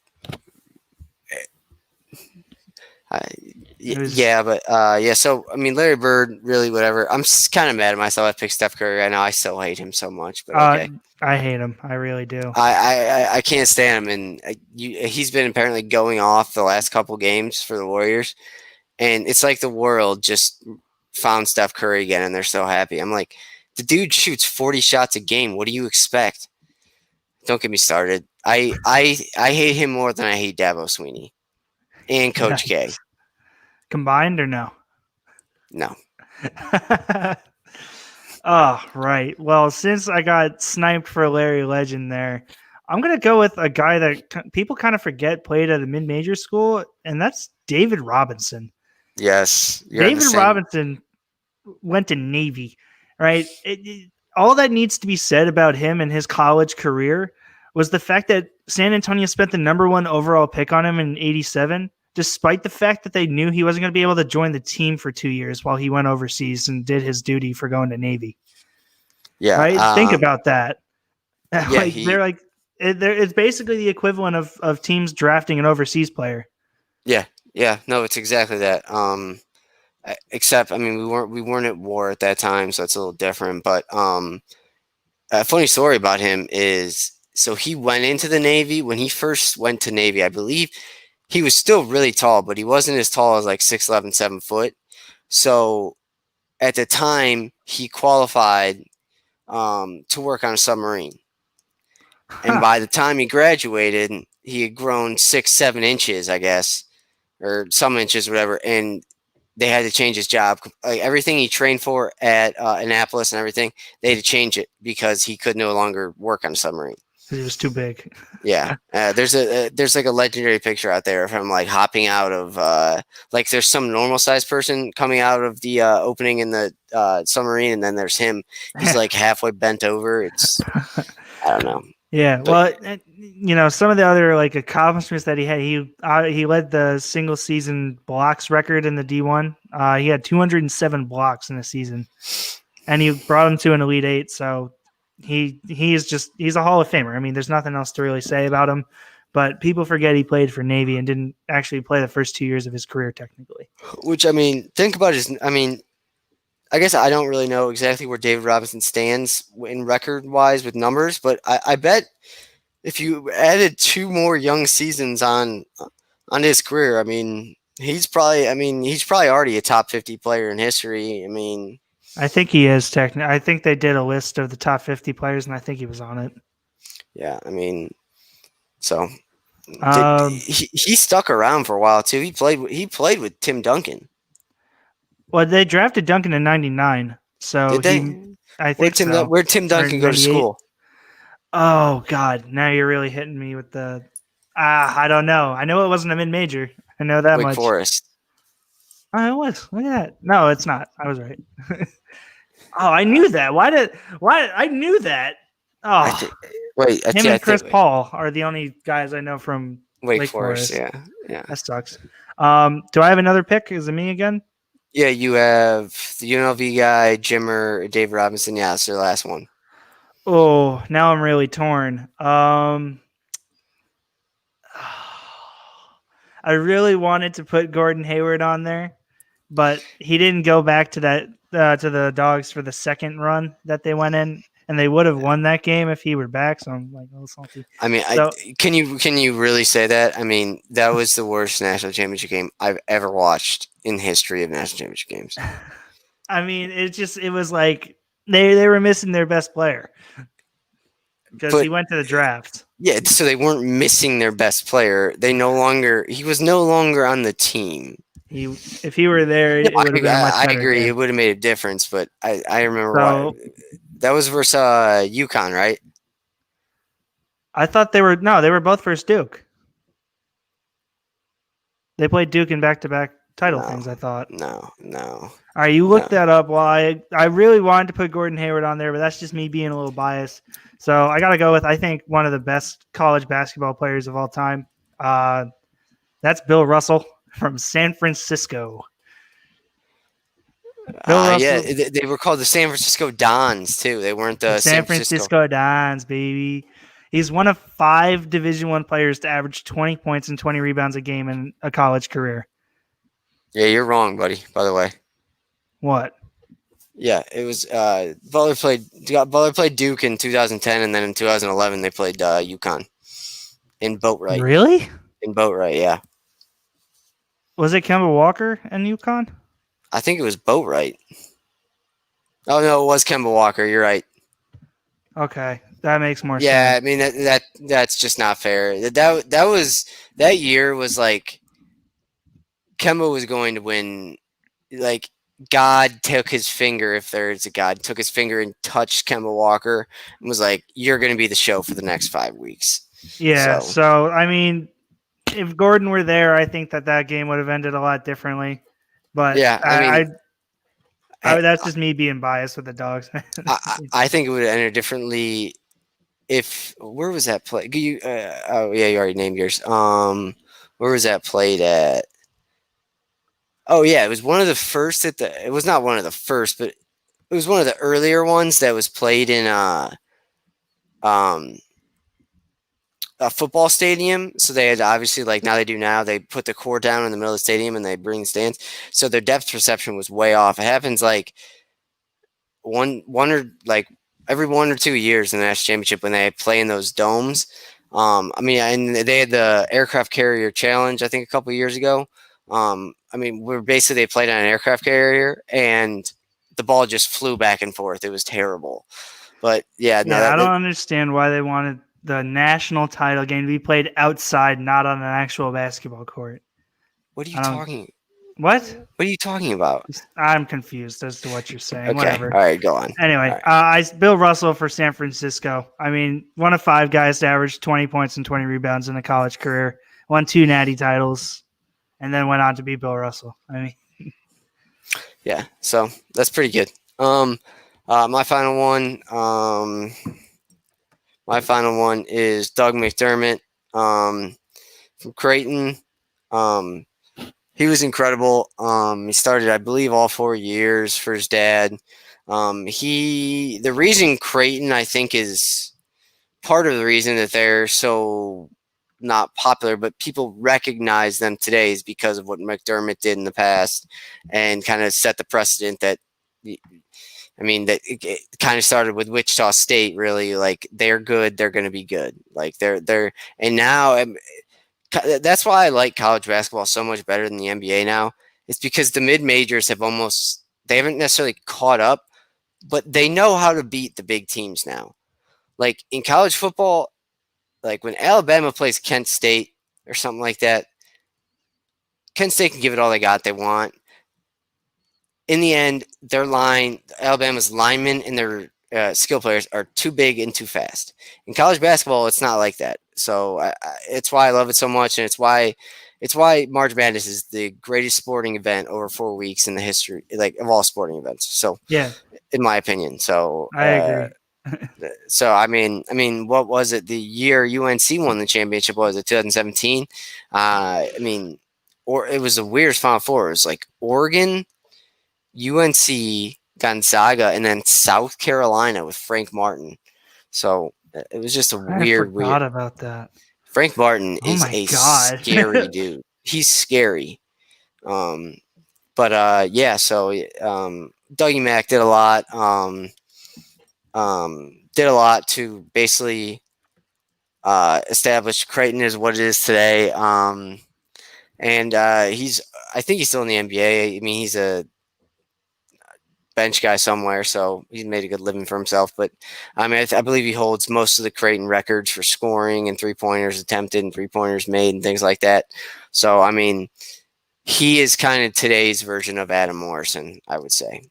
yeah, but yeah. So I mean, Larry Bird, really, whatever. I'm kind of mad at myself. I picked Steph Curry. I know I still hate him so much, but okay. I hate him. I really do. I can't stand him, and he's been apparently going off the last couple games for the Warriors, and it's like the world just found Steph Curry again, and they're so happy. I'm like, the dude shoots 40 shots a game. What do you expect? Don't get me started. I hate him more than I hate Dabo Swinney and Coach K. Combined or no? No. Oh, right. Well, since I got sniped for Larry Legend there, I'm going to go with a guy that people kind of forget played at a mid-major school, and that's David Robinson. Yes. David Robinson went to Navy, right? All that needs to be said about him and his college career was the fact that San Antonio spent the number 1 overall pick on him in '87, despite the fact that they knew he wasn't going to be able to join the team for 2 years while he went overseas and did his duty for going to Navy. Yeah. Right? Think about that. Yeah. It's basically the equivalent of teams drafting an overseas player. Yeah. Yeah. No, it's exactly that. Except, I mean, we weren't at war at that time, so it's a little different. But a funny story about him is, so he went into the Navy. When he first went to Navy, I believe he was still really tall, but he wasn't as tall as like 6'11", 7 foot. So at the time, he qualified to work on a submarine. And by the time he graduated, he had grown 6, 7 inches, I guess, or some inches, whatever. And they had to change his job. Like everything he trained for at Annapolis and everything, they had to change it because he could no longer work on a submarine. He was too big. Yeah, there's like a legendary picture out there of him like hopping out of like there's some normal sized person coming out of the opening in the submarine, and then there's him. He's like halfway bent over. It's I don't know. Yeah, well, some of the other like accomplishments that he had, he led the single season blocks record in the D1. He had 207 blocks in a season, and he brought him to an Elite Eight. So he's a Hall of Famer. I mean, there's nothing else to really say about him. But people forget he played for Navy and didn't actually play the first 2 years of his career technically. Which, I mean, think about his. I mean, I guess I don't really know exactly where David Robinson stands in record-wise with numbers, but I bet if you added 2 more young seasons on his career, I mean, he's probably already a top 50 player in history. I mean, I think he is technically. I think they did a list of the top 50 players, and I think he was on it. Yeah, I mean, so he stuck around for a while too. He played with Tim Duncan. Well, they drafted Duncan in '99, so did they? I think where'd Tim Duncan go to school? Oh God! Now you're really hitting me with the. I don't know. I know it wasn't a mid-major. I know that Wake much. Forest. Oh, it was. Look at that. No, it's not. I was right. Oh, I knew that. Why? I knew that. Oh, him and Chris Paul are the only guys I know from Wake Forest. Yeah. That sucks. Do I have another pick? Is it me again? Yeah, you have the UNLV guy, Jimmer, Dave Robinson. Yeah, that's their last one. Oh, now I'm really torn. I really wanted to put Gordon Hayward on there, but he didn't go back to that to the Dogs for the second run that they went in, and they would have won that game if he were back. So I'm like a little salty. I mean, can you really say that? I mean, that was the worst national championship game I've ever watched in the history of national championship games. I mean, it was like they were missing their best player because he went to the draft. Yeah, so they weren't missing their best player. He was no longer on the team. If he were there, it would have been much better. I agree. It would have made a difference, but I remember that was versus UConn, right? I thought they were both versus Duke. They played Duke in back-to-back title things, I thought. No. All right, you look that up. Well, I really wanted to put Gordon Hayward on there, but that's just me being a little biased. So I got to go with, I think, one of the best college basketball players of all time. That's Bill Russell from San Francisco. Yeah, they were called the San Francisco Dons, too. They weren't the San Francisco Dons, baby. He's one of 5 Division I players to average 20 points and 20 rebounds a game in a college career. Yeah, you're wrong, buddy, by the way. What? Yeah, it was Butler played Duke in 2010, and then in 2011 they played UConn in Boatwright. Really? In Boatwright, yeah. Was it Kemba Walker and UConn? I think it was Boatwright. Oh no, it was Kemba Walker. You're right. Okay, that makes more sense. Yeah, I mean that's just not fair. That year was like Kemba was going to win. Like God took his finger, if there is a God, took his finger and touched Kemba Walker and was like, "You're going to be the show for the next 5 weeks." Yeah. So I mean, if Gordon were there, I think that game would have ended a lot differently. But yeah, that's just me being biased with the Dogs. I think it would have ended differently if where was that play? Oh yeah, you already named yours. Where was that played at? Oh yeah, it was one of the first at the. It was not one of the first, but it was one of the earlier ones that was played in um a football stadium. So they had obviously like now they do now they put the court down in the middle of the stadium and they bring stands. So their depth perception was way off. It happens like one or like every 1 or 2 years in the national championship when they play in those domes. I mean, and they had the aircraft carrier challenge, I think, a couple of years ago. I mean, we're basically they played on an aircraft carrier and the ball just flew back and forth. It was terrible. But yeah, no, Yeah, I don't understand why they wanted the national title game to be played outside, not on an actual basketball court. what are you I don't. talking? What? What are you talking about? I'm confused as to what you're saying. Okay, Whatever. all right, go on. Anyway, Right. Bill Russell for San Francisco. I mean, one of 5 guys to average 20 points and 20 rebounds in a college career. Won 2 natty titles, and then went on to be Bill Russell. I mean, Yeah, so that's pretty good. My final one. My final one is Doug McDermott from Creighton. He was incredible. He started, I believe, all 4 years for his dad. The reason Creighton, I think, is part of the reason that they're so not popular, but people recognize them today is because of what McDermott did in the past and kind of set the precedent that I mean, that it kind of started with Wichita State. Really, like they're good, they're going to be good. Like and now that's why I like college basketball so much better than the NBA now. It's because the mid majors they haven't necessarily caught up, but they know how to beat the big teams now. Like in college football, like when Alabama plays Kent State or something like that, Kent State can give it all they got. They want. In the end, Alabama's linemen and their skill players are too big and too fast. In college basketball, it's not like that. So it's why I love it so much, and it's why March Madness is the greatest sporting event over 4 weeks in the history, like of all sporting events. So yeah, in my opinion, so I agree. so I mean, what was it? The year UNC won the championship was it 2017? I mean, or it was the weirdest Final Four. It was like Oregon, UNC, Gonzaga, and then South Carolina with Frank Martin. So it was just a I forgot about that. Frank Martin Oh is my a God. scary dude. He's scary. But yeah. So Dougie Mack did a lot. Did a lot to basically establish Creighton as what it is today. And I think he's still in the NBA. I mean, he's a bench guy somewhere, so he's made a good living for himself. But I mean, I believe he holds most of the Creighton records for scoring and 3-pointers attempted and 3-pointers made and things like that. So I mean, he is kind of today's version of Adam Morrison, I would say,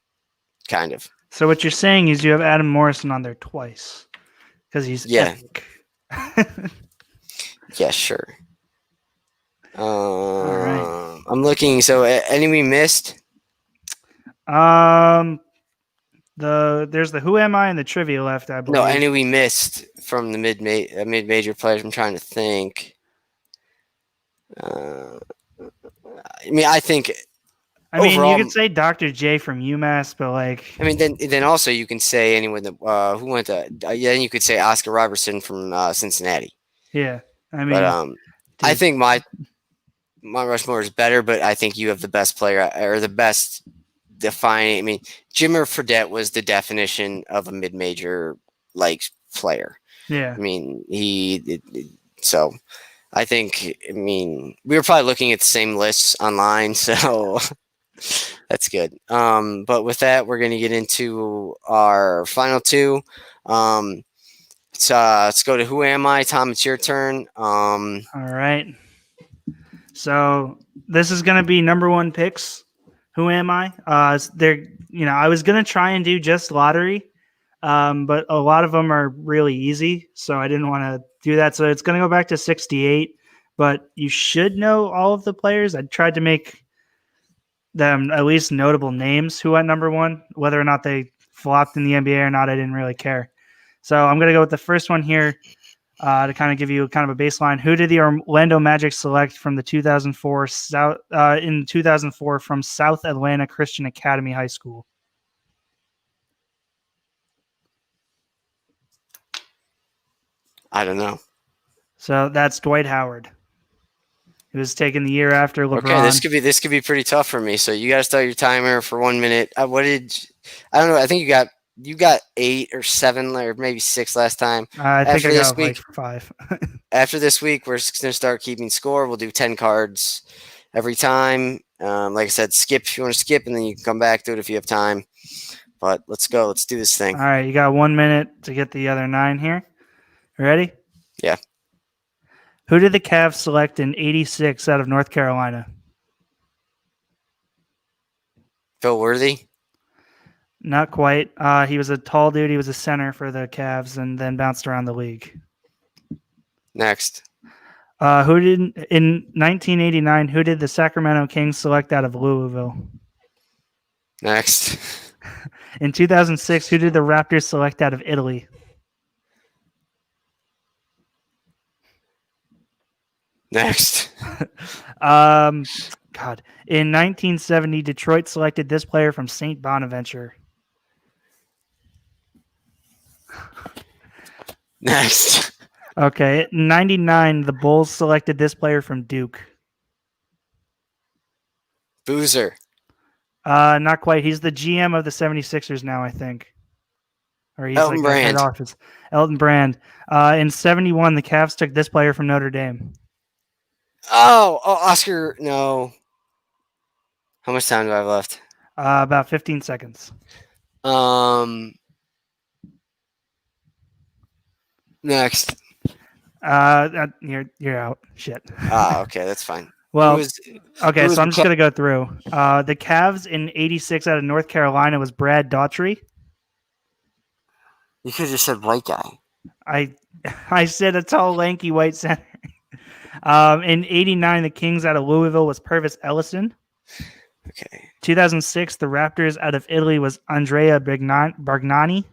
kind of. So what you're saying is you have Adam Morrison on there twice because he's epic. Yeah, sure. All right. I'm looking. So any we missed? There's the Who Am I and the trivia left, I believe. No, any we missed from the mid-major players. I'm trying to think. I mean, I think. Overall, you could say Dr. J from UMass, but like. I mean, then also you can say anyone that who went to. Then you could say Oscar Robertson from Cincinnati. Yeah, I mean. But I think my Rushmore is better, but I think you have the best player or the best defining. I mean, Jimmer Fredette was the definition of a mid-major like player. Yeah. I mean, so I think, I mean, we were probably looking at the same lists online, so that's good. But with that, we're going to get into our final two. Let's go to Who Am I? Tom, it's your turn. All right. So this is going to be number 1 picks. Who am I? I was going to try and do just lottery, but a lot of them are really easy, so I didn't want to do that. So it's going to go back to 68, but you should know all of the players. I tried to make them at least notable names who went number 1. Whether or not they flopped in the NBA or not, I didn't really care. So I'm going to go with the first one here to kind of give you kind of a baseline. Who did the Orlando Magic select from the 2004 in 2004 from South Atlanta Christian Academy High School? I don't know. So that's Dwight Howard. He was taken the year after LeBron. Okay, this could be pretty tough for me. So you got to start your timer for 1 minute. I don't know. I think you got 8 or 7 or maybe 6 last time. I think I got like 5. After this week, we're just gonna start keeping score. We'll do 10 cards every time. Like I said, skip if you want to skip, and then you can come back to it if you have time. But let's go. Let's do this thing. All right, you got 1 minute to get the other 9 here. Ready? Yeah. Who did the Cavs select in '86 out of North Carolina? Phil Worthy? Not quite. He was a tall dude. He was a center for the Cavs and then bounced around the league. Next. Who did in 1989? Who did the Sacramento Kings select out of Louisville? Next. In 2006, who did the Raptors select out of Italy? Next. God. In 1970, Detroit selected this player from St. Bonaventure. Next. Okay. In 99, the Bulls selected this player from Duke. Boozer. Not quite. He's the GM of the 76ers now, I think. Or he's Elton like Brand. head office. Elton Brand. In 71, the Cavs took this player from Notre Dame. Oh, Oscar. No. How much time do I have left? About 15 seconds. Next. You're out. Shit. Okay, that's fine. Well, okay, so I'm just going to go through. The Cavs in '86 out of North Carolina was Brad Daughtry. You could have just said white guy. I said a tall, lanky white center. In '89, the Kings out of Louisville was Purvis Ellison. Okay. 2006, the Raptors out of Italy was Andrea Bargnani.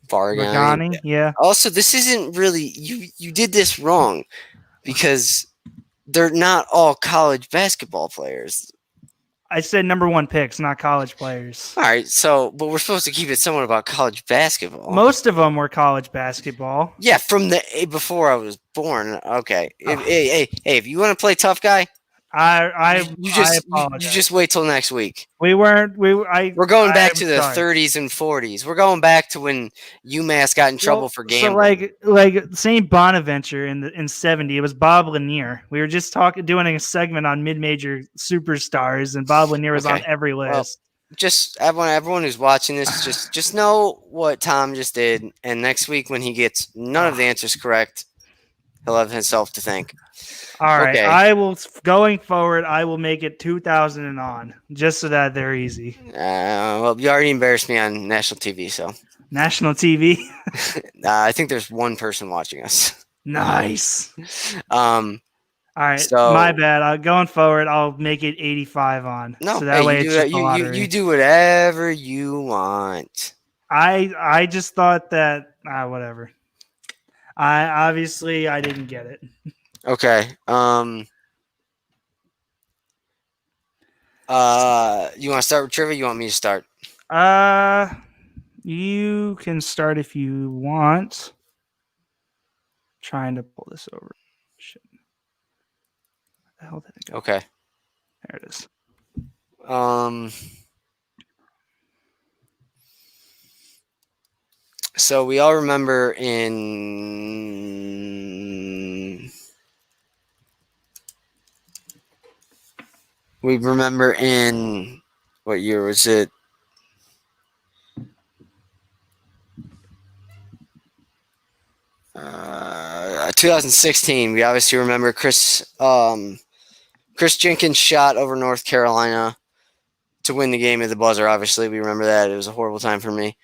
Bargnani. Yeah. Also, this isn't really you did this wrong because they're not all college basketball players. I said number 1 picks, not college players. All right, but we're supposed to keep it somewhat about college basketball. Most of them were college basketball. Yeah, from before I was born. Okay. Hey, if you want to play tough guy, you just wait till next week. We're going back to the 30s and 40s. We're going back to when UMass got in trouble for gambling. So like St. Bonaventure in 70, it was Bob Lanier. We were just doing a segment on mid-major superstars, and Bob Lanier was on every list. Well, just everyone who's watching this, just know what Tom just did, and next week when he gets none of the answers correct, he'll have himself to thank. All right, going forward, I will make it 2,000 and on, just so that they're easy. Well, you already embarrassed me on national TV, so. National TV? I think there's one person watching us. Nice. All right, so, my bad. Going forward, I'll make it 85 on. No, so that way you do whatever you want. I just thought that whatever. I didn't get it. Okay. You want to start with trivia? You want me to start? You can start if you want. Trying to pull this over. Shit. Where the hell did it go? Okay. There it is. So we all remember in what year was it? 2016. We obviously remember Chris Jenkins' shot over North Carolina to win the game at the buzzer. Obviously, we remember that. It was a horrible time for me.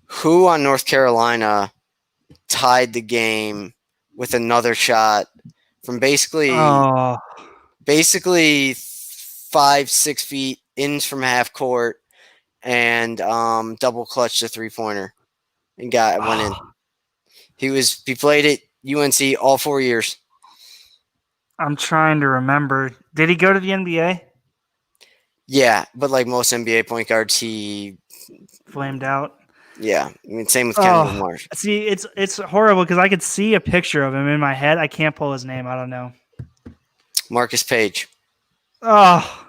Who on North Carolina tied the game with another shot from basically 5-6 feet in from half court and double clutched a 3-pointer? and went in. He played at UNC all 4 years. I'm trying to remember. Did he go to the NBA? Yeah, but like most NBA point guards, he Flamed out. I mean, same with Kendall Oh, Marsh. see, it's horrible because I could see a picture of him in my head. I can't pull his name. I don't know. Marcus Page. Oh,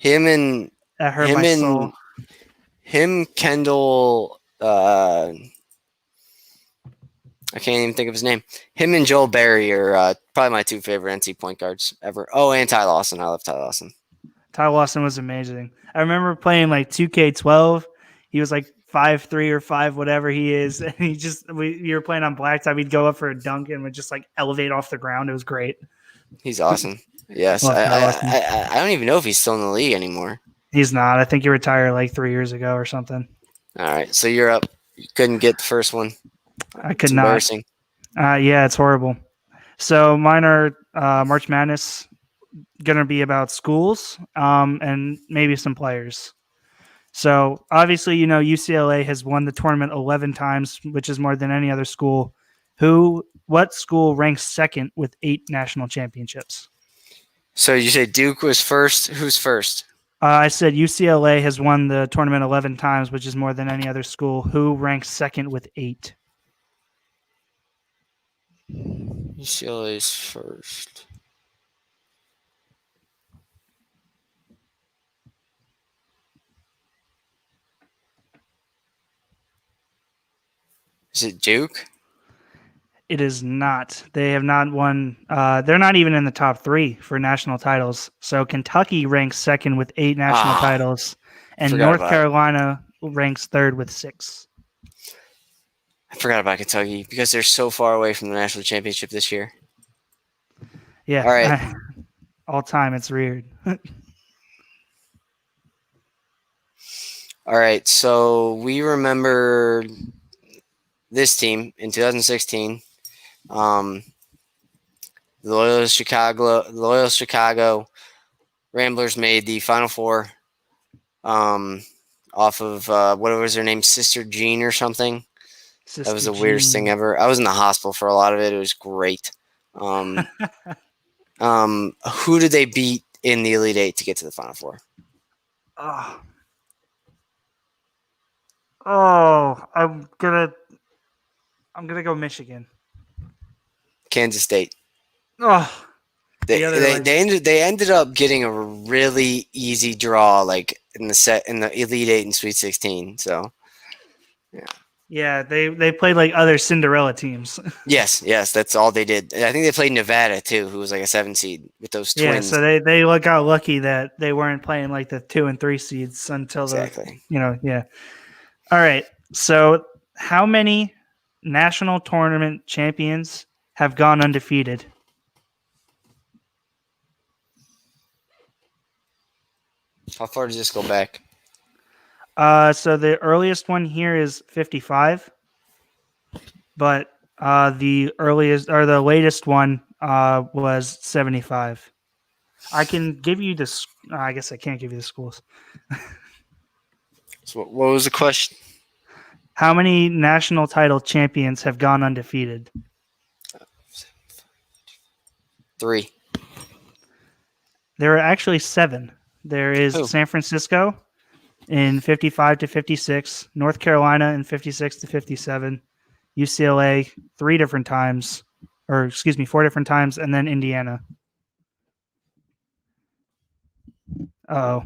Him and that hurt him my and soul. him Kendall. I can't even think of his name. Him and Joel Berry are probably my two favorite NC point guards ever. Oh, and Ty Lawson. I love Ty Lawson. Ty Lawson was amazing. I remember playing like 2K12. He was like 5'3" or 5 whatever he is, and you were playing on blacktop. He'd go up for a dunk and would just like elevate off the ground. It was great. He's awesome. Yes, Love Ty Lawson. I don't even know if he's still in the league anymore. He's not. I think he retired like 3 years ago or something. All right, so you're up. You couldn't get the first one. I could It's not. embarrassing. Yeah, it's horrible. So mine are March Madness, gonna be about schools and maybe some players. So obviously, you know, UCLA has won the tournament 11 times, which is more than any other school. What school ranks second with 8 national championships? So you say Duke was first. Who's first? I said UCLA has won the tournament 11 times, which is more than any other school. Who ranks second with 8? UCLA is first. Is it Duke? It is not. They have not won. They're not even in the top 3 for national titles. So Kentucky ranks second with 8 national titles, and North Carolina ranks third with 6. I forgot about Kentucky because they're so far away from the national championship this year. Yeah. All right. All time, it's weird. All right. So we remember this team in 2016. The Loyola Chicago Ramblers made the Final Four off of what was her name, Sister Jean or something. That was the weirdest thing ever. I was in the hospital for a lot of it. It was great. Who did they beat in the Elite Eight to get to the Final Four? I'm gonna go Michigan. Kansas State. Oh, they ended up getting a really easy draw, like in the Elite Eight and Sweet 16. So, yeah. Yeah, they played like other Cinderella teams. yes, that's all they did. I think they played Nevada too, who was like a 7 seed with those twins. Yeah, so they got lucky that they weren't playing like the 2 and 3 seeds until yeah. All right. So how many national tournament champions have gone undefeated? How far does this go back? So the earliest one here is 55, but the latest one was 75. I can give you this. I guess I can't give you the schools. So what was the question? How many national title champions have gone undefeated? 3. There are actually 7. There is San Francisco in 55 to 56, North Carolina in 56 to 57, UCLA 4 different times, and then Indiana. Uh-oh.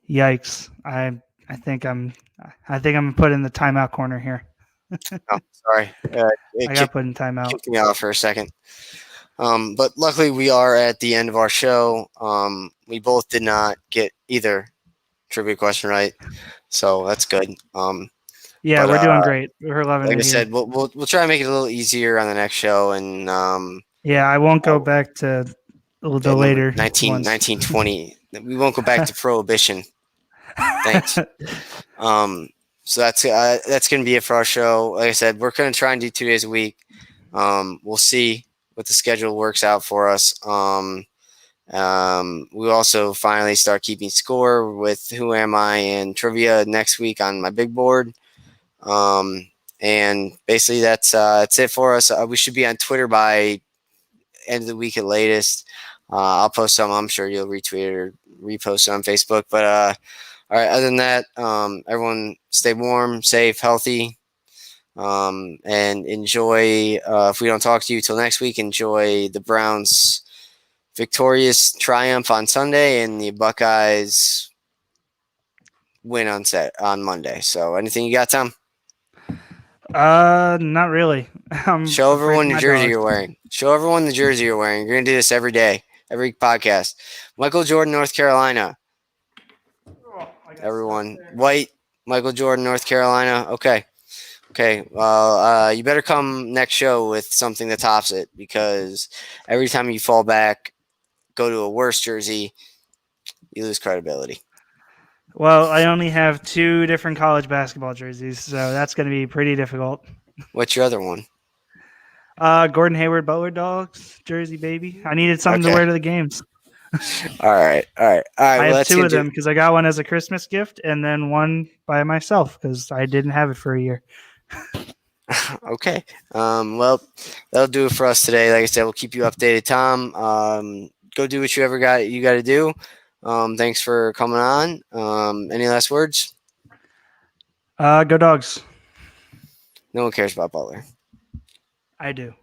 Yikes. I think I'm put in the timeout corner here. Oh, sorry. I got put in timeout. Kicked me out for a second. But luckily we are at the end of our show. We both did not get either trivia question right, so that's good. Yeah, we're doing great. We're loving it. Like I said, we'll try to make it a little easier on the next show, and yeah, I won't go back to the later 1920. We won't go back to Prohibition. Thanks. So that's going to be it for our show. Like I said, we're going to try and do 2 days a week. We'll see what the schedule works out for us. We also finally start keeping score with Who Am I and trivia next week on my big board. And basically that's it for us. We should be on Twitter by end of the week at latest. I'll post some. I'm sure you'll retweet it or repost it on Facebook. But all right, other than that, everyone stay warm, safe, healthy, and enjoy. If we don't talk to you till next week, enjoy the Browns' victorious triumph on Sunday and the Buckeyes win on Monday. So, anything you got, Tom? Not really. Show everyone the jersey you're wearing. Show everyone the jersey you're wearing. You're gonna do this every day, every podcast. Michael Jordan, North Carolina. Everyone, white. Michael Jordan, North Carolina. Okay. Well, you better come next show with something that tops it, because every time you fall back, go to a worse jersey, you lose credibility. Well, I only have 2 different college basketball jerseys, so that's going to be pretty difficult. What's your other one? Gordon Hayward Butler Dogs jersey, baby. I needed something to wear to the games. All right. I have 2 of them because I got one as a Christmas gift and then one by myself because I didn't have it for a year. Okay. Well, that'll do it for us today. Like I said, we'll keep you updated, Tom. Go do what you got to do. Thanks for coming on. Any last words? Go Dogs. No one cares about Butler. I do.